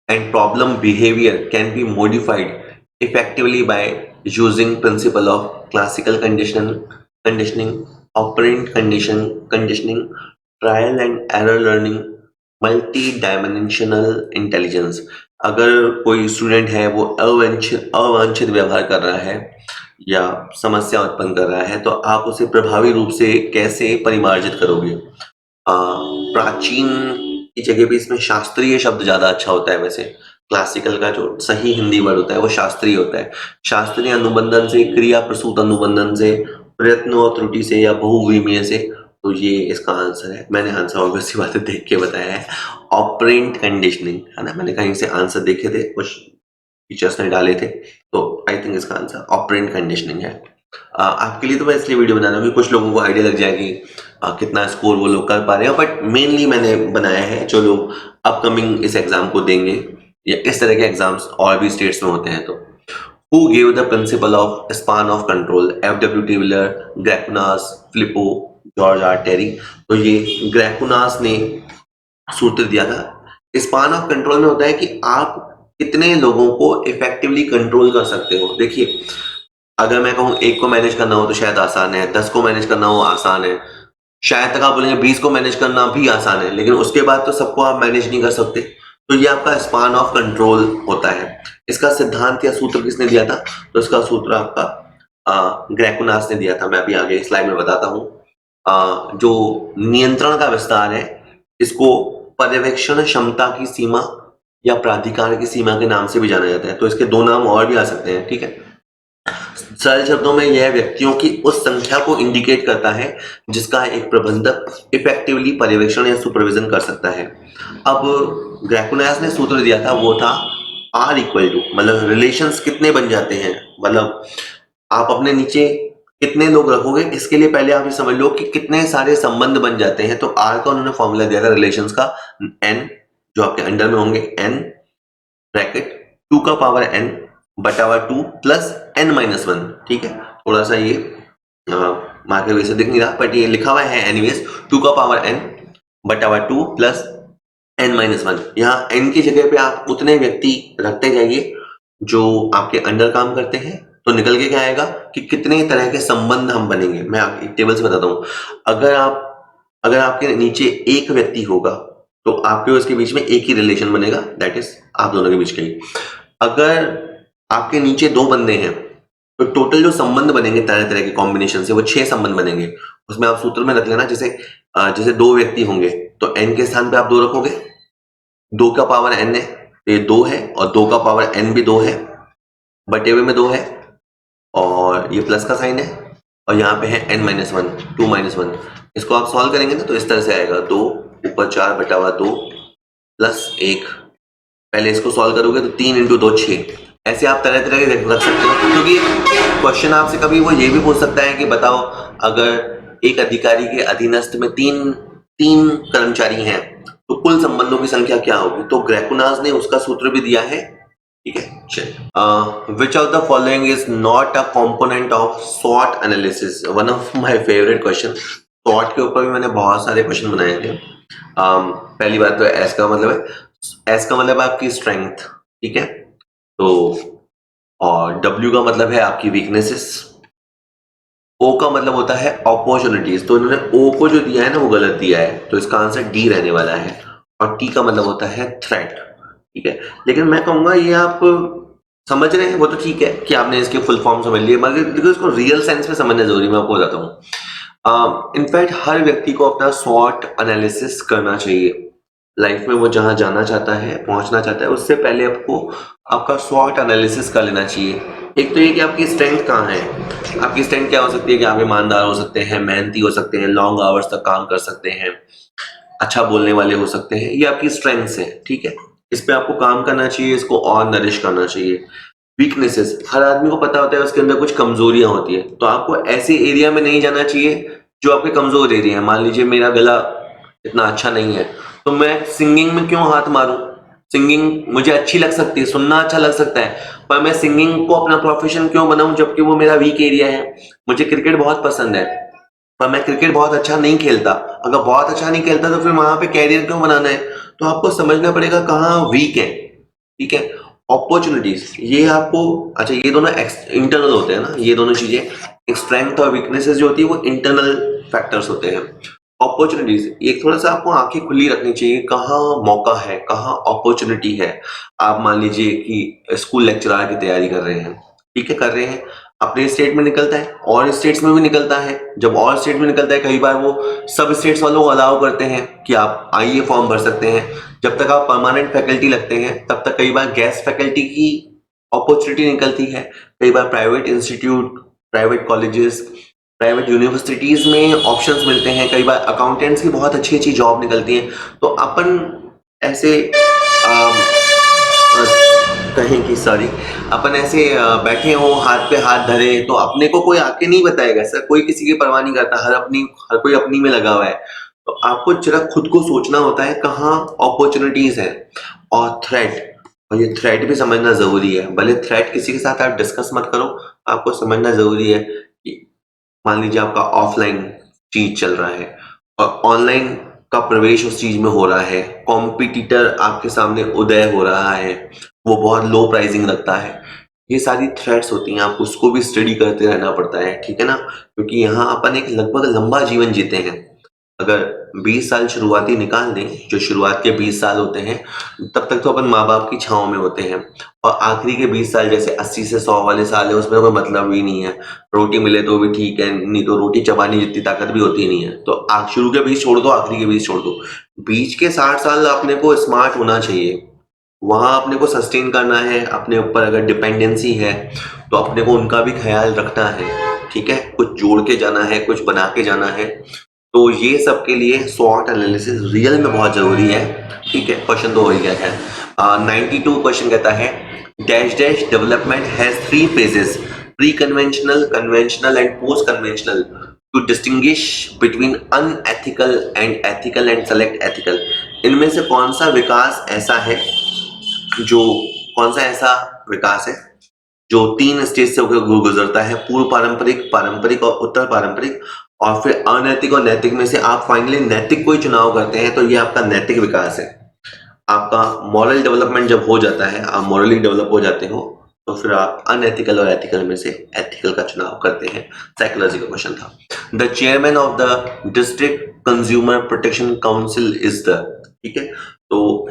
and problem behavior can be modified effectively by using principle of classical conditioning, operant conditioning, trial and error learning, multi dimensional intelligence. अगर कोई स्टूडेंट है वो अवांछित व्यवहार कर रहा है या समस्या उत्पन्न कर रहा है, तो आप उसे प्रभावी रूप से कैसे परिमार्जित करोगे? प्राचीन की जगह पे इसमें शास्त्रीय शब्द ज्यादा अच्छा होता है। वैसे क्लासिकल का जो सही हिंदी वर्ड होता है वो शास्त्रीय होता है। शास्त्रीय अनुबंधन से, क्रिया प्रसूत अनुबंधन से, प्रयत्न और त्रुटि से या बहुविमीय से, तो ये इसका आंसर है। मैंने आंसर ऑब्वियस सी बात है देख के बताया है, ऑपरेंट कंडीशनिंग, है ना। मैंने कहीं से आंसर देखे थे, कुछ टीचर्स ने डाले थे, तो आई थिंक इसका आंसर ऑपरेंट कंडीशनिंग है। आपके लिए तो मैं इसलिए वीडियो बना रहा हूँ कि कुछ लोगों को आइडिया लग जाए कि कितना स्कोर वो लोग कर पा रहे हैं, बट मेनली मैंने बनाया है जो लोग अपकमिंग इस एग्जाम को देंगे या इस तरह के एग्जाम्स और भी स्टेट्स में होते हैं। तो Who gave the principle of span of control? F.W. Taylor, Graicunas, Filippo, George R Terry. तो ये ग्रैकुनास ने सूत्र दिया था। स्पान ऑफ कंट्रोल में होता है कि आप कितने लोगों को इफेक्टिवली कंट्रोल कर सकते हो। देखिए, अगर मैं कहूँ 1 को मैनेज करना हो तो शायद आसान है, 10 को मैनेज करना हो आसान है, शायद तक आप बोलेंगे 20 को मैनेज करना भी आसान है, लेकिन उसके बाद तो सबको आप मैनेज नहीं कर सकते। तो ये आपका स्पान ऑफ कंट्रोल होता है। इसका सिद्धांत या सूत्र किसने दिया था? तो इसका सूत्र आपका ग्रैकुनास ने दिया था। मैं अभी आगे स्लाइड में बताता हूँ। जो नियंत्रण का विस्तार है, इसको पर्यवेक्षण क्षमता की सीमा या प्राधिकार की सीमा के नाम से भी जाना जाता है। तो इसके 2 नाम और भी आ सकते हैं, ठीक है। सरल शब्दों में यह व्यक्तियों की उस संख्या को इंडिकेट करता है जिसका एक प्रबंधक इफेक्टिवली पर्यवेक्षण या सुपरविजन कर सकता है। अब ग्रैकुनास ने सूत्र दिया था, वो था R इक्वल टू, मतलब रिलेशंस कितने बन जाते हैं, मतलब आप अपने नीचे कितने लोग रखोगे, इसके लिए पहले आप ये समझ लो कि कितने सारे संबंध बन जाते हैं। तो R का उन्होंने फॉर्मूला दिया था रिलेशंस का, N जो आपके अंडर में होंगे, N ब्रैकेट 2 का पावर n बटा 2 प्लस n-1, ठीक है। थोड़ा सा ये मार्कर वैसे दिख नहीं रहा, बट ये लिखा हुआ है एनीवेज, 2 का पावर n बटा 2 प्लस n-1। यहाँ n की जगह पे आप उतने व्यक्ति रखते जाइए जो आपके अंडर काम करते हैं, तो निकल के क्या आएगा कि कितने तरह के संबंध हम बनेंगे। मैं एक टेबल से बताता हूँ। अगर आपके नीचे एक व्यक्ति होगा तो आपके उसके बीच में एक ही रिलेशन बनेगा, दैट इज आप दोनों के बीच का ही। अगर आपके नीचे 2 बंदे हैं तो टोटल जो संबंध बनेंगे तरह तरह के कॉम्बिनेशन से, वो 6 संबंध बनेंगे। उसमें आप सूत्र में रख लेना, जैसे 2 व्यक्ति होंगे तो n के स्थान पे आप 2 रखोगे, 2 का पावर n है तो ये 2 है, और 2 का पावर n भी 2 है, बटे हुए में 2 है, और ये प्लस का साइन है, और यहाँ पे है n-1, 2-1। इसको आप सॉल्व करेंगे ना तो इस तरह से आएगा, 2 ऊपर 4 बटा 2 प्लस 1। पहले इसको सॉल्व करोगे तो 3 इंटू 2 6। ऐसे आप तरह तरह के रख सकते हो, क्योंकि क्वेश्चन आपसे कभी वो ये भी पूछ सकता है कि बताओ अगर एक अधिकारी के अधीनस्थ में तीन कर्मचारी हैं तो कुल संबंधों की संख्या क्या होगी। तो ग्रैकुनास ने उसका सूत्र भी दिया है, ठीक है। चलिए, which of the following is not a component of SWOT analysis? One of my favourite question. SWOT के ऊपर भी मैंने बहुत सारे क्वेश्चन बनाए थे। पहली बात तो एस का मतलब है आपकी स्ट्रेंथ, ठीक है। तो और W का मतलब है आपकी वीकनेसेस, O का मतलब होता है अपॉर्चुनिटीज। तो इन्होंने O को जो दिया है ना वो गलत दिया है, तो इसका आंसर D रहने वाला है। और T का मतलब होता है थ्रेट, ठीक है। लेकिन मैं कहूंगा ये आप समझ रहे हैं वो तो ठीक है कि आपने इसके फुल फॉर्म समझ लिए, मगर देखो इसको रियल सेंस में समझना जरूरी, मैं आपको बताता हूँ। इनफैक्ट हर व्यक्ति को अपना SWOT एनालिसिस करना चाहिए। लाइफ में वो जहां जाना चाहता है, पहुंचना चाहता है, उससे पहले आपको आपका SWOT एनालिसिस कर लेना चाहिए। एक तो ये कि आपकी स्ट्रेंथ कहाँ है। आपकी स्ट्रेंथ क्या हो सकती है कि आप ईमानदार हो सकते हैं, मेहनती हो सकते हैं, लॉन्ग आवर्स तक काम कर सकते हैं, अच्छा बोलने वाले हो सकते हैं, ये आपकी स्ट्रेंथ्स है, ठीक है। इस पे आपको काम करना चाहिए, इसको और नरिश करना चाहिए। वीकनेसेस, हर आदमी को पता होता है उसके अंदर कुछ कमजोरियां होती है, तो आपको ऐसे एरिया में नहीं जाना चाहिए जो आपके कमजोर एरिया है। मान लीजिए मेरा गला इतना अच्छा नहीं है, तो मैं सिंगिंग में क्यों हाथ मारूं? सिंगिंग मुझे अच्छी लग सकती है, सुनना अच्छा लग सकता है, पर मैं सिंगिंग को अपना प्रोफेशन क्यों बनाऊं जबकि वो मेरा वीक एरिया है। मुझे क्रिकेट बहुत पसंद है पर मैं क्रिकेट बहुत अच्छा नहीं खेलता। अगर बहुत अच्छा नहीं खेलता तो फिर वहां पे कैरियर क्यों बनाना है? तो आपको समझना पड़ेगा कहाँ वीक है, ठीक है। अपॉर्चुनिटीज, ये आपको, अच्छा ये दोनों इंटरनल होते हैं ना, ये दोनों चीजें, स्ट्रेंथ और वीकनेसेस जो होती है वो इंटरनल फैक्टर्स होते हैं। अपॉर्चुनिटीज, एक थोड़ा सा आपको आंखें खुली रखनी चाहिए, कहाँ मौका है, कहाँ अपॉर्चुनिटी है। आप मान लीजिए कि स्कूल लेक्चरर की तैयारी कर रहे हैं, ठीक है, कर रहे हैं, अपने स्टेट में निकलता है और स्टेट्स में भी निकलता है। जब और स्टेट में निकलता है, कई बार वो सब स्टेट्स वालों को अलाउ करते हैं कि आप आइए फॉर्म भर सकते हैं। जब तक आप परमानेंट फैकल्टी लगते हैं तब तक कई बार गेस्ट फैकल्टी की अपॉर्चुनिटी निकलती है। कई बार private institute, private colleges, private universities में ऑप्शंस मिलते हैं। कई बार अकाउंटेंट्स की बहुत अच्छी अच्छी जॉब निकलती है। तो अपन ऐसे कहें कि सॉरी, अपन ऐसे बैठे हो हाथ पे हाथ धरे, तो अपने को कोई आके नहीं बताएगा सर, कोई किसी की परवाह नहीं करता, हर कोई अपनी में लगा हुआ है। तो आपको जरा खुद को सोचना होता है कहाँ अपॉर्चुनिटीज है और थ्रेट, और ये थ्रेट भी समझना जरूरी है। भले थ्रेट किसी के साथ आप डिस्कस मत करो, आपको समझना जरूरी है कि मान लीजिए आपका ऑफलाइन चीज चल रहा है और ऑनलाइन का प्रवेश उस चीज में हो रहा है, कॉम्पिटिटर आपके सामने उदय हो रहा है, वो बहुत लो प्राइसिंग रखता है। ये सारी थ्रेट्स होती हैं, आपको उसको भी स्टडी करते रहना पड़ता है, ठीक है ना, क्योंकि यहाँ अपन एक लगभग लंबा जीवन जीते हैं। अगर 20 साल शुरुआती निकाल दें, जो शुरुआत के 20 साल होते हैं, तब तक तो अपन माँ बाप की छाँव में होते हैं, और आखिरी के 20 साल जैसे 80 से 100 वाले साल है, उसमें कोई मतलब ही नहीं है। रोटी मिले तो भी ठीक है, नहीं तो रोटी चबाने जितनी ताकत भी होती नहीं है। तो शुरू के 20 छोड़ दो, आखिरी के 20 छोड़ दो, बीच के 60 साल अपने को स्मार्ट होना चाहिए। वहां अपने को सस्टेन करना है, अपने ऊपर अगर डिपेंडेंसी है तो अपने को उनका भी ख्याल रखना है, ठीक है, कुछ जोड़ के जाना है, कुछ बना के जाना है। तो ये सब के लिए स्वॉट एनालिसिस रियल में बहुत जरूरी है, ठीक है। क्वेश्चन तो हो ही गया है। 92 क्वेश्चन कहता है dash dash development has 3 phases, pre conventional, conventional and post conventional, to distinguish between unethical and ethical and select ethical. इनमें से कौन सा विकास ऐसा है जो, कौन सा ऐसा विकास है जो 3 स्टेज से होकर गुजरता है, पूर्व पारंपरिक, पारंपरिक और उत्तर पारंपरिक, और फिर अनैतिक और नैतिक में से आप फाइनली नैतिक कोई चुनाव करते हैं, तो ये आपका नैतिक विकास है। आपका मॉरल डेवलपमेंट जब हो जाता है, आप मॉरली डेवलप हो जाते हो, तो फिर आप अनएथिकल और एथिकल में से एथिकल का चुनाव करते हैं। साइकोलॉजी का क्वेश्चन था। The chairman of the district consumer protection council is the, ठीक है, तो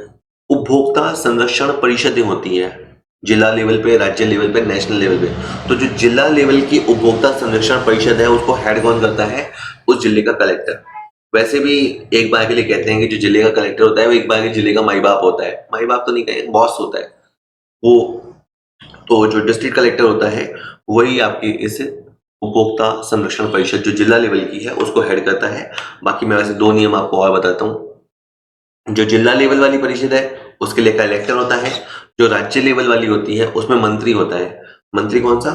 उपभोक्ता संरक्षण परिषदें होती हैं जिला लेवल पे, राज्य लेवल पे, नेशनल लेवल पे। तो जो जिला लेवल की उपभोक्ता संरक्षण परिषद है, उसको हेड कौन करता है? उस जिले का कलेक्टर। वैसे भी एक बार के लिए कहते हैं कि जो जिले का कलेक्टर होता है वो एक बार के जिले का माई बाप होता है, माई बाप तो नहीं कहें, बॉस होता है वो। तो जो डिस्ट्रिक्ट कलेक्टर होता है वही आपकी इस उपभोक्ता संरक्षण परिषद जो जिला लेवल की है उसको हेड करता है। बाकी मैं वैसे 2 नियम आपको और बताता हूँ। जो जिला लेवल वाली परिषद है उसके लिए कलेक्टर होता है, जो राज्य लेवल वाली होती है उसमें मंत्री होता है। मंत्री कौन सा?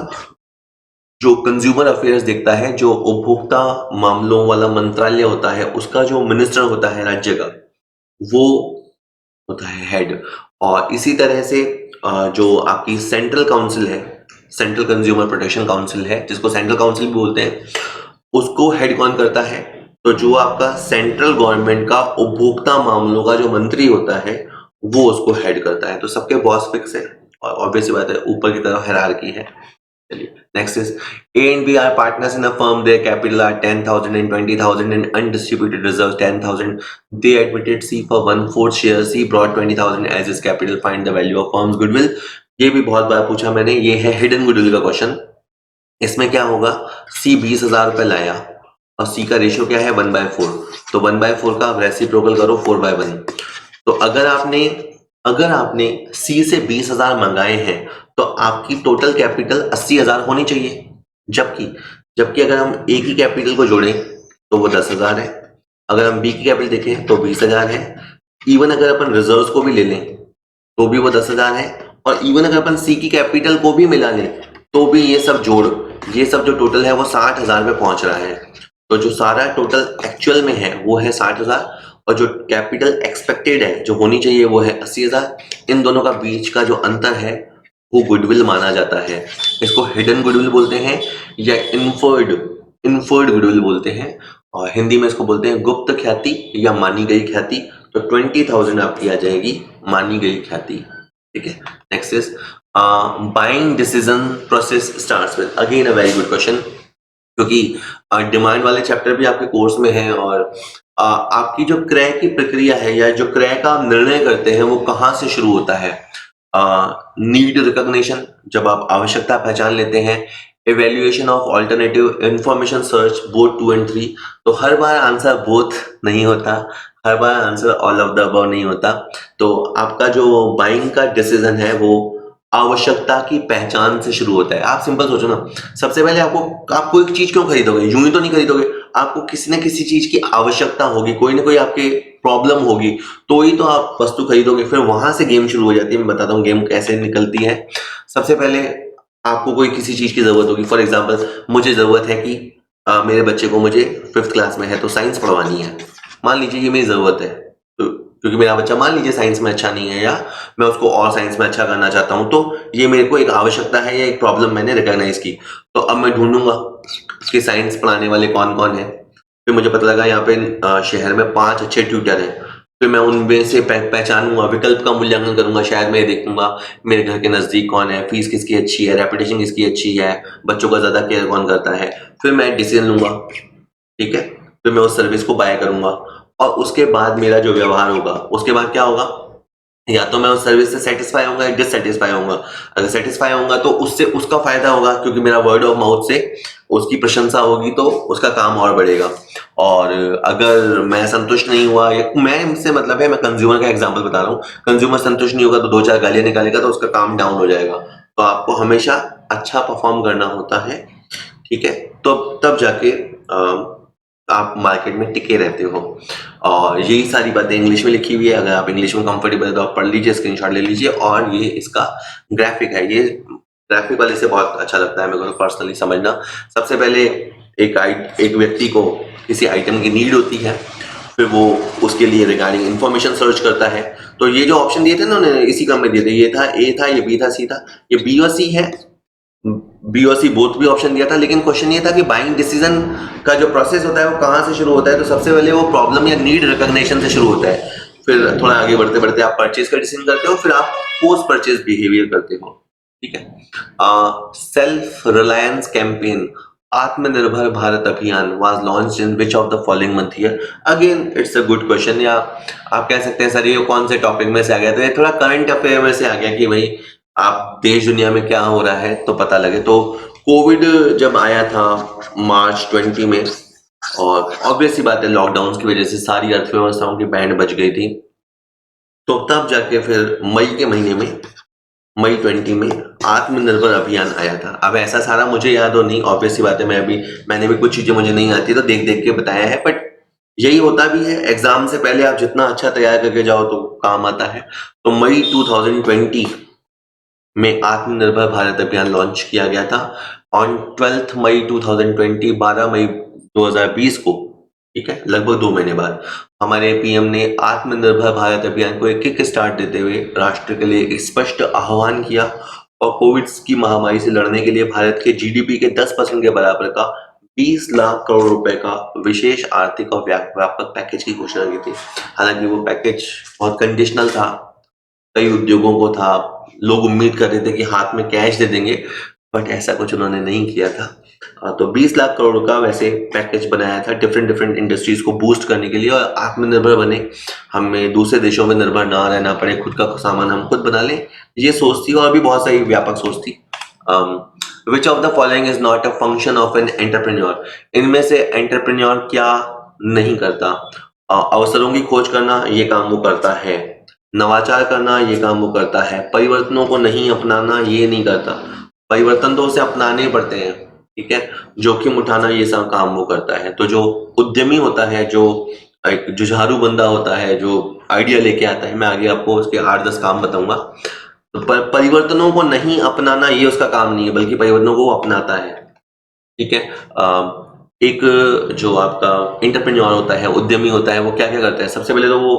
जो कंज्यूमर अफेयर्स देखता है, जो उपभोक्ता मामलों वाला मंत्रालय होता है, उसका जो मिनिस्टर होता है राज्य का, वो होता है हेड। और इसी तरह से जो आपकी सेंट्रल काउंसिल है, सेंट्रल कंज्यूमर प्रोटेक्शन काउंसिल है, जिसको सेंट्रल काउंसिल भी बोलते हैं, उसको हेड कौन करता है? तो जो आपका सेंट्रल गवर्नमेंट का उपभोक्ता मामलों का जो मंत्री होता है वो उसको हेड करता है। तो सबके बॉस फिक्स है और ऑब्वियस बात है ऊपर की तरफ हायरार्की है। चलिए next is A and B are partners in a firm. Their capital are 10,000 and 20,000 and undistributed reserves 10,000. They admitted C for 1/4 share. C brought 20,000 as his capital. Find the value of firm's goodwill. ये भी बहुत बार पूछा मैंने, ये है hidden goodwill का question. इसमें क्या होगा? C 20,000 रुपए लाया और C का रेशियो क्या है? 1/4। तो 1/4 का आप रेसिप्रोकल करो 4/1। तो अगर आपने C से 20,000 मंगाए हैं तो आपकी टोटल कैपिटल 80,000 होनी चाहिए। जबकि अगर हम A की कैपिटल को जोड़ें तो वो 10,000 है। अगर हम B की कैपिटल देखें तो 20,000 है। इवन अगर अपन रिजर्व्स को भी ले लें तो भी वो 10,000 है। और इवन अगर अपन C की कैपिटल को भी मिला लें तो भी ये सब जो टोटल है वो 60,000 पे पहुंच रहा है। तो जो सारा टोटल एक्चुअल में है वो है 60,000 और जो कैपिटल एक्सपेक्टेड है जो होनी चाहिए वो है 80,000। इन दोनों का बीच का जो अंतर है वो गुडविल माना जाता है। इसको हिडन गुडविल बोलते हैं या इन्फर्ड गुडविल बोलते हैं, और हिंदी में इसको बोलते हैं गुप्त ख्याति या मानी गई ख्याति। तो 20,000 आपकी आ जाएगी मानी गई ख्याति, ठीक है। Next is buying decision process starts with, again a very good question, क्योंकि डिमांड वाले चैप्टर भी आपके कोर्स में है और आपकी जो क्रय की प्रक्रिया है या जो क्रय का आप निर्णय करते हैं वो कहाँ से शुरू होता है? नीड रिकॉग्निशन, जब आप आवश्यकता पहचान लेते हैं, evaluation of alternative, information search, both 2 and 3। तो हर बार आंसर बोथ नहीं होता, हर बार answer all of the above नहीं होता। तो आपका जो बाइंग का डिसीजन है वो आवश्यकता की पहचान से शुरू होता है। आप सिंपल सोचो ना, सबसे पहले आप कोई चीज क्यों खरीदोगे? यूं ही तो नहीं खरीदोगे। आपको किसी न किसी चीज की आवश्यकता होगी, कोई ना कोई आपके प्रॉब्लम होगी, तो ही तो आप वस्तु खरीदोगे। फिर वहां से गेम शुरू हो जाती है। मैं बताता हूँ गेम कैसे निकलती है। सबसे पहले आपको कोई किसी चीज की जरूरत होगी। फॉर एग्जाम्पल, मुझे जरूरत है कि मेरे बच्चे को, मुझे 5th क्लास में है तो साइंस पढ़वानी है। मान लीजिए ये मेरी जरूरत है, तो क्योंकि मेरा बच्चा मान लीजिए साइंस में अच्छा नहीं है, या मैं उसको और साइंस में अच्छा करना चाहता हूँ, तो ये मेरे को एक आवश्यकता है या एक प्रॉब्लम मैंने रिकॉग्नाइज की। तो अब मैं ढूंढूंगा कि साइंस पढ़ाने वाले कौन कौन है। फिर मुझे पता लगा यहाँ पे शहर में 5 अच्छे ट्यूटर हैं। फिर मैं उनमें से पहचानूंगा, विकल्प का मूल्यांकन करूंगा, शायद मैं देखूंगा मेरे घर के नजदीक कौन है, फीस किसकी अच्छी है, रेपुटेशन किसकी अच्छी है, बच्चों का ज्यादा केयर कौन करता है। फिर मैं डिसीजन लूंगा, ठीक है। फिर मैं उस सर्विस को बाय करूंगा, और उसके बाद मेरा जो व्यवहार होगा, उसके बाद क्या होगा, या तो मैं उस सर्विस से सेटिस्फाई होऊंगा या डिससेटिस्फाई होऊंगा। अगर सेटिस्फाई होऊंगा तो उससे उसका फायदा होगा, क्योंकि मेरा वर्ड ऑफ माउथ से उसकी प्रशंसा होगी तो उसका काम और बढ़ेगा। और अगर मैं संतुष्ट नहीं हुआ, या मैं इससे मतलब है, मैं कंज्यूमर का एग्जांपल बता रहा हूँ, कंज्यूमर संतुष्ट नहीं होगा तो 2-4 गालियां निकालेगा तो उसका काम डाउन हो जाएगा। तो आपको हमेशा अच्छा परफॉर्म करना होता है, ठीक है। तो तब जाके आप मार्केट में टिके रहते हो। और यही सारी बातें इंग्लिश में लिखी हुई है। अगर आप इंग्लिश में कंफर्टेबल है तो आप पढ़ लीजिए, स्क्रीनशॉट ले लीजिए। और ये इसका ग्राफिक है, ये ग्राफिक वाले से बहुत अच्छा लगता है मेरे को पर्सनली समझना। सबसे पहले एक व्यक्ति को किसी आइटम की नीड होती है, फिर वो उसके लिए रिगार्डिंग इंफॉर्मेशन सर्च करता है। तो ये जो ऑप्शन दिए थे ना उन्होंने, इसी क्रम में दिए थे। ये था ए था, ये बी था, सी था, ये बी और सी है। बी और सी बोथ भी ऑप्शन दिया था, लेकिन क्वेश्चन ये था कि बाइंग डिसीजन का जो प्रोसेस होता है वो कहाँ से शुरू होता है। तो सबसे पहले वो प्रॉब्लम या नीड रिकॉग्निशन से शुरू होता है। फिर थोड़ा आगे बढ़ते बढ़ते आप परचेज का डिसीजन करते हो, फिर आप पोस्ट परचेज बिहेवियर करते हो, ठीक है। सेल्फ रिलायंस कैंपेन, आत्मनिर्भर भारत अभियान was launched in which of the following month year. Again it's a good question. या आप कह सकते हैं सर ये कौन से टॉपिक में से आ गया, तो ये थोड़ा करंट अफेयर में से आ गया कि भाई आप देश दुनिया में क्या हो रहा है तो पता लगे। तो कोविड जब आया था मार्च 20 में, और ऑब्वियस सी बात है लॉकडाउन की वजह से सारी अर्थव्यवस्थाओं की बैंड बज गई थी। तो तब जाके फिर मई के महीने में, मई 20 में आत्मनिर्भर अभियान आया था। अब ऐसा सारा मुझे याद हो नहीं, ऑब्वियस सी बात है, मैंने भी कुछ चीजें मुझे नहीं आती तो देख देख के बताया है। बट यही होता भी है, एग्जाम से पहले आप जितना अच्छा तैयार करके जाओ तो काम आता है। तो मई 2020 में आत्मनिर्भर भारत अभियान लॉन्च किया गया था। ऑन 12 मई 2020, 12 मई 2020 को, ठीक है, लगभग 2 महीने बाद हमारे पीएम ने आत्मनिर्भर भारत अभियान को एक किक स्टार्ट देते हुए राष्ट्र के लिए एक स्पष्ट आह्वान किया, और कोविड की महामारी से लड़ने के लिए भारत के जीडीपी के 10% के बराबर का 20 लाख करोड़ रुपए का विशेष आर्थिक और व्यापक पैकेज की घोषणा की थी। हालांकि वो पैकेज बहुत कंडीशनल था, कई उद्योगों को था, लोग उम्मीद कर रहे थे कि हाथ में कैश दे देंगे, बट ऐसा कुछ उन्होंने नहीं किया था। तो 20 लाख करोड़ का वैसे पैकेज बनाया था डिफरेंट डिफरेंट इंडस्ट्रीज को बूस्ट करने के लिए, और आत्मनिर्भर बने, हमें दूसरे देशों में निर्भर ना रहना पड़े, खुद का सामान हम खुद बना लें, ये सोच थी। और भी बहुत सारी व्यापक सोच थी। विच of the following is not a function of an entrepreneur. इनमें से एंटरप्रेन्योर क्या नहीं करता? अवसरों की खोज करना, ये काम वो करता है। नवाचार करना, ये काम वो करता है। परिवर्तनों को नहीं अपनाना, ये नहीं करता। परिवर्तन तो उसे अपनाने पड़ते हैं, ठीक है। जोखिम उठाना, ये सब काम वो करता है। तो जो उद्यमी होता है, जो एक जुझारू बंदा होता है, जो आइडिया लेके आता है, मैं आगे आपको उसके 8-10 काम बताऊंगा। तो परिवर्तनों को नहीं अपनाना ये उसका काम नहीं है, बल्कि परिवर्तनों को वो अपनाता है, ठीक है। एक जो आपका एंटरप्रेन्योर होता है, उद्यमी होता है, वो क्या क्या करता है? सबसे पहले तो वो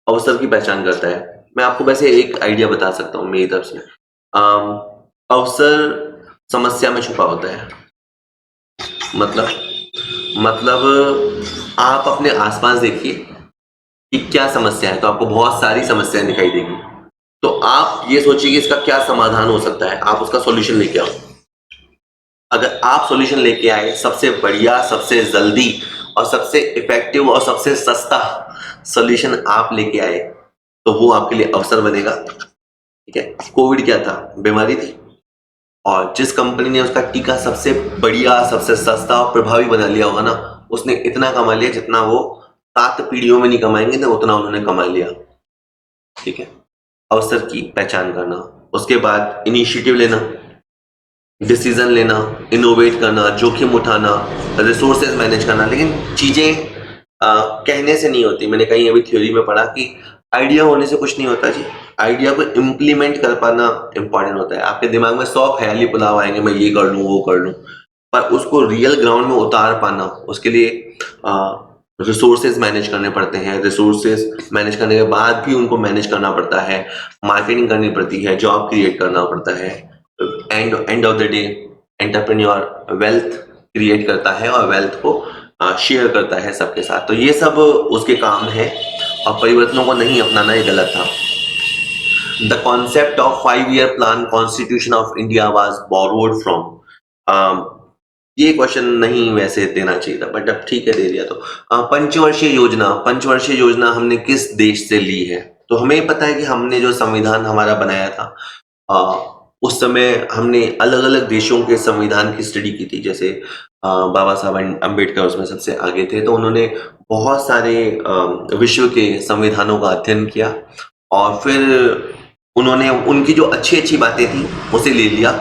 अवसर की पहचान करता है। मैं आपको वैसे एक आइडिया बता सकता हूँ मेरी तरफ से। अवसर समस्या में छुपा होता है। मतलब आप अपने आसपास देखिए कि क्या समस्या है, तो आपको बहुत सारी समस्याएं दिखाई देगी। तो आप ये सोचिए कि इसका क्या समाधान हो सकता है, आप उसका सॉल्यूशन लेके आओ। अगर आप सॉल्यूशन लेके आए सबसे बढ़िया, सबसे जल्दी, और सबसे इफेक्टिव और सबसे सस्ता सॉल्यूशन आप लेके आए तो वो आपके लिए अवसर बनेगा। ठीक है, कोविड क्या था? बीमारी थी, और जिस कंपनी ने उसका टीका सबसे बढ़िया, सबसे सस्ता और प्रभावी बना लिया होगा ना, उसने इतना कमा लिया जितना वो 7 पीढ़ियों में नहीं कमाएंगे ना, उतना उन्होंने कमा लिया। ठीक है, अवसर की पहचान करना, उसके बाद इनिशिएटिव लेना, डिसीजन लेना, इनोवेट करना, जोखिम उठाना, रिसोर्सेज मैनेज करना। लेकिन चीजें कहने से नहीं होती। मैंने कहीं अभी थ्योरी में पढ़ा कि आइडिया होने से कुछ नहीं होता जी, आइडिया को इम्प्लीमेंट कर पाना इंपॉर्टेंट होता है। आपके दिमाग में 100 ख्याली पुलाव आएंगे, मैं ये कर लूँ वो कर लूँ, पर उसको रियल ग्राउंड में उतार पाना, उसके लिए रिसोर्सेज मैनेज करने पड़ते हैं। रिसोर्सेज मैनेज करने के बाद भी उनको मैनेज करना पड़ता है, मार्केटिंग करनी पड़ती है, जॉब क्रिएट करना पड़ता है। End of the day entrepreneur wealth create करता है और वेल्थ को शेयर करता है सबके साथ। तो ये सब उसके काम है, और परिवर्तनों को नहीं अपनाना ये गलत था। The concept of 5-year plan constitution of India was borrowed from, ये क्वेश्चन नहीं वैसे देना चाहिए था, बट अब ठीक है दे दिया। तो पंचवर्षीय योजना हमने किस देश से ली है? तो हमें पता है कि हमने जो संविधान हमारा बनाया था, उस समय हमने अलग अलग देशों के संविधान की स्टडी की थी। जैसे बाबा साहब अम्बेडकर उसमें सबसे आगे थे, तो उन्होंने बहुत सारे विश्व के संविधानों का अध्ययन किया, और फिर उन्होंने उनकी जो अच्छी अच्छी बातें थी उसे ले लिया।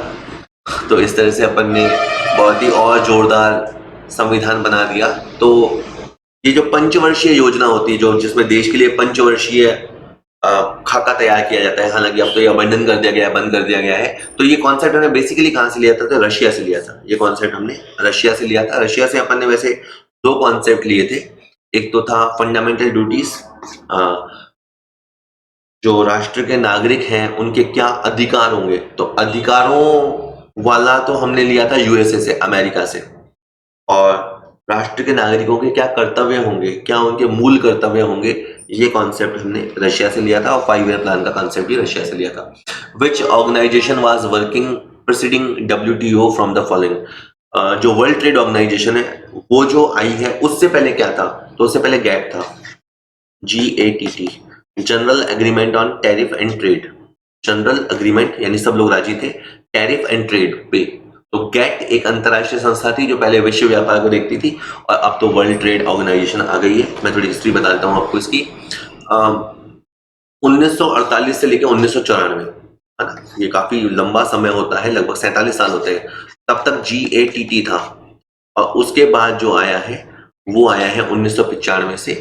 तो इस तरह से अपन ने बहुत ही और जोरदार संविधान बना दिया। तो ये जो पंचवर्षीय योजना होती है, जो जिसमें देश के लिए पंचवर्षीय खाका तैयार किया जाता है, हालांकि अब तो ये अबंडन कर दिया गया है, बंद कर दिया गया है। तो ये कॉन्सेप्ट हमने बेसिकली कहाँ से लिया था? तो रशिया से लिया था। ये कॉन्सेप्ट हमने रशिया से लिया था। रशिया से अपन ने वैसे 2 कॉन्सेप्ट लिए थे। एक तो था फंडामेंटल ड्यूटीज, जो राष्ट्र के नागरिक हैं उनके क्या अधिकार होंगे। तो अधिकारों वाला तो हमने लिया था यूएसए से, अमेरिका से। और राष्ट्र के नागरिकों के क्या कर्तव्य होंगे, क्या उनके मूल कर्तव्य होंगे, ये कॉन्सेप्ट हमने रशिया से लिया था। और 5-year प्लान का कॉन्सेप्ट भी रशिया से लिया था। Which organization was working preceding WTO from the following? जो वर्ल्ड ट्रेड ऑर्गेनाइजेशन है वो जो आई है, उससे पहले क्या था? तो उससे पहले गैट था, GATT, general agreement on tariff and trade. General agreement यानी सब लोग राजी थे टैरिफ एंड ट्रेड पे। तो गैट एक अंतरराष्ट्रीय संस्था थी जो पहले विश्व व्यापार को देखती थी, और अब तो वर्ल्ड ट्रेड ऑर्गेनाइजेशन आ गई है। मैं थोड़ी हिस्ट्री बता देता हूँ आपको इसकी। 1948 से लेकर 1994, है ना, ये काफी लंबा समय होता है, लगभग 47 साल होते हैं। तब तक GATT था, और उसके बाद जो आया है वो आया है 1995 से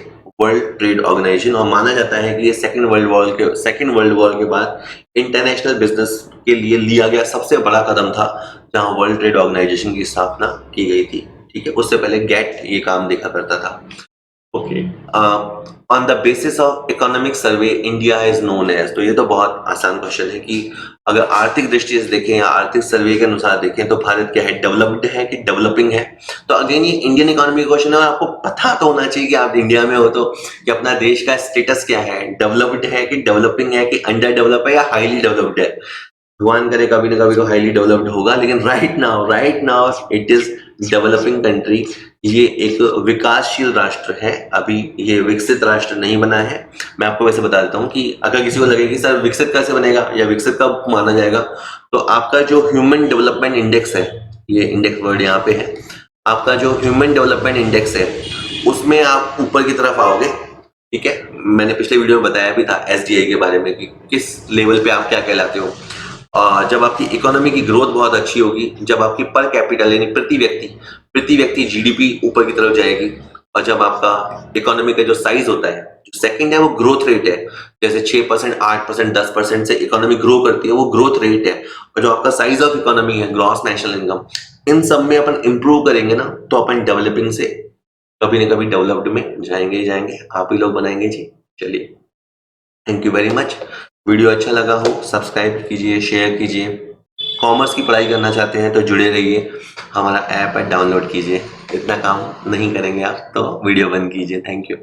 वर्ल्ड ट्रेड ऑर्गेनाइजेशन। और माना जाता है कि ये सेकेंड वर्ल्ड वॉर के बाद इंटरनेशनल बिजनेस के लिए लिया गया सबसे बड़ा कदम था, जहां वर्ल्ड ट्रेड ऑर्गेनाइजेशन की स्थापना की गई थी। ठीक है, उससे पहले गैट ये काम देखा करता था। Okay, on the basis of economic survey India is known as. तो ये तो बहुत आसान क्वेश्चन है कि अगर आर्थिक दृष्टि से देखें या आर्थिक सर्वे के अनुसार देखें तो भारत क्या है, डेवलप्ड है कि डेवलपिंग है? तो अगेन ये इंडियन इकोनॉमी का क्वेश्चन है, और आपको पता तो होना चाहिए कि आप इंडिया में हो तो कि अपना देश का स्टेटस क्या है, डेवलप्ड है कि डेवलपिंग है, कि अंडर डेवलप है या हाईली डेवलप्ड है। भगवान करे कभी ना कभी तो हाईली डेवलप्ड होगा, लेकिन right now it is developing country. ये एक विकासशील राष्ट्र है, अभी ये विकसित राष्ट्र नहीं बना है। मैं आपको वैसे बता देता हूँ कि अगर किसी को लगे कि सर विकसित कैसे बनेगा या विकसित कब माना जाएगा, तो आपका जो ह्यूमन डेवलपमेंट इंडेक्स है, ये इंडेक्स वर्ड यहाँ पे है, आपका जो ह्यूमन डेवलपमेंट इंडेक्स है उसमें आप ऊपर की तरफ आओगे। ठीक है, मैंने पिछले वीडियो में बताया भी था SDI के बारे में कि किस लेवल पे आप क्या कहलाते हो। जब आपकी इकोनॉमी की ग्रोथ बहुत अच्छी होगी, जब आपकी पर कैपिटल यानी प्रति व्यक्ति GDP ऊपर की तरफ जाएगी, और जब आपका इकोनॉमी का जो साइज होता है, जो सेकंड है वो ग्रोथ रेट है, जैसे 6%, 8%, 10% से इकोनॉमी ग्रो करती है, वो ग्रोथ रेट है। और जो आपका साइज ऑफ इकोनॉमी है, ग्रॉस नेशनल इनकम, इन सब में अपन इंप्रूव करेंगे ना, तो अपन डेवलपिंग से कभी ना कभी डेवलप्ड में जाएंगे ही जाएंगे। आप ही लोग बनाएंगे जी। चलिए, thank you very much. Video अच्छा लगा हो सब्सक्राइब कीजिए, शेयर कीजिए। कॉमर्स की पढ़ाई करना चाहते हैं तो जुड़े रहिए, हमारा ऐप है डाउनलोड कीजिए। इतना काम नहीं करेंगे आप तो वीडियो बंद कीजिए। Thank you.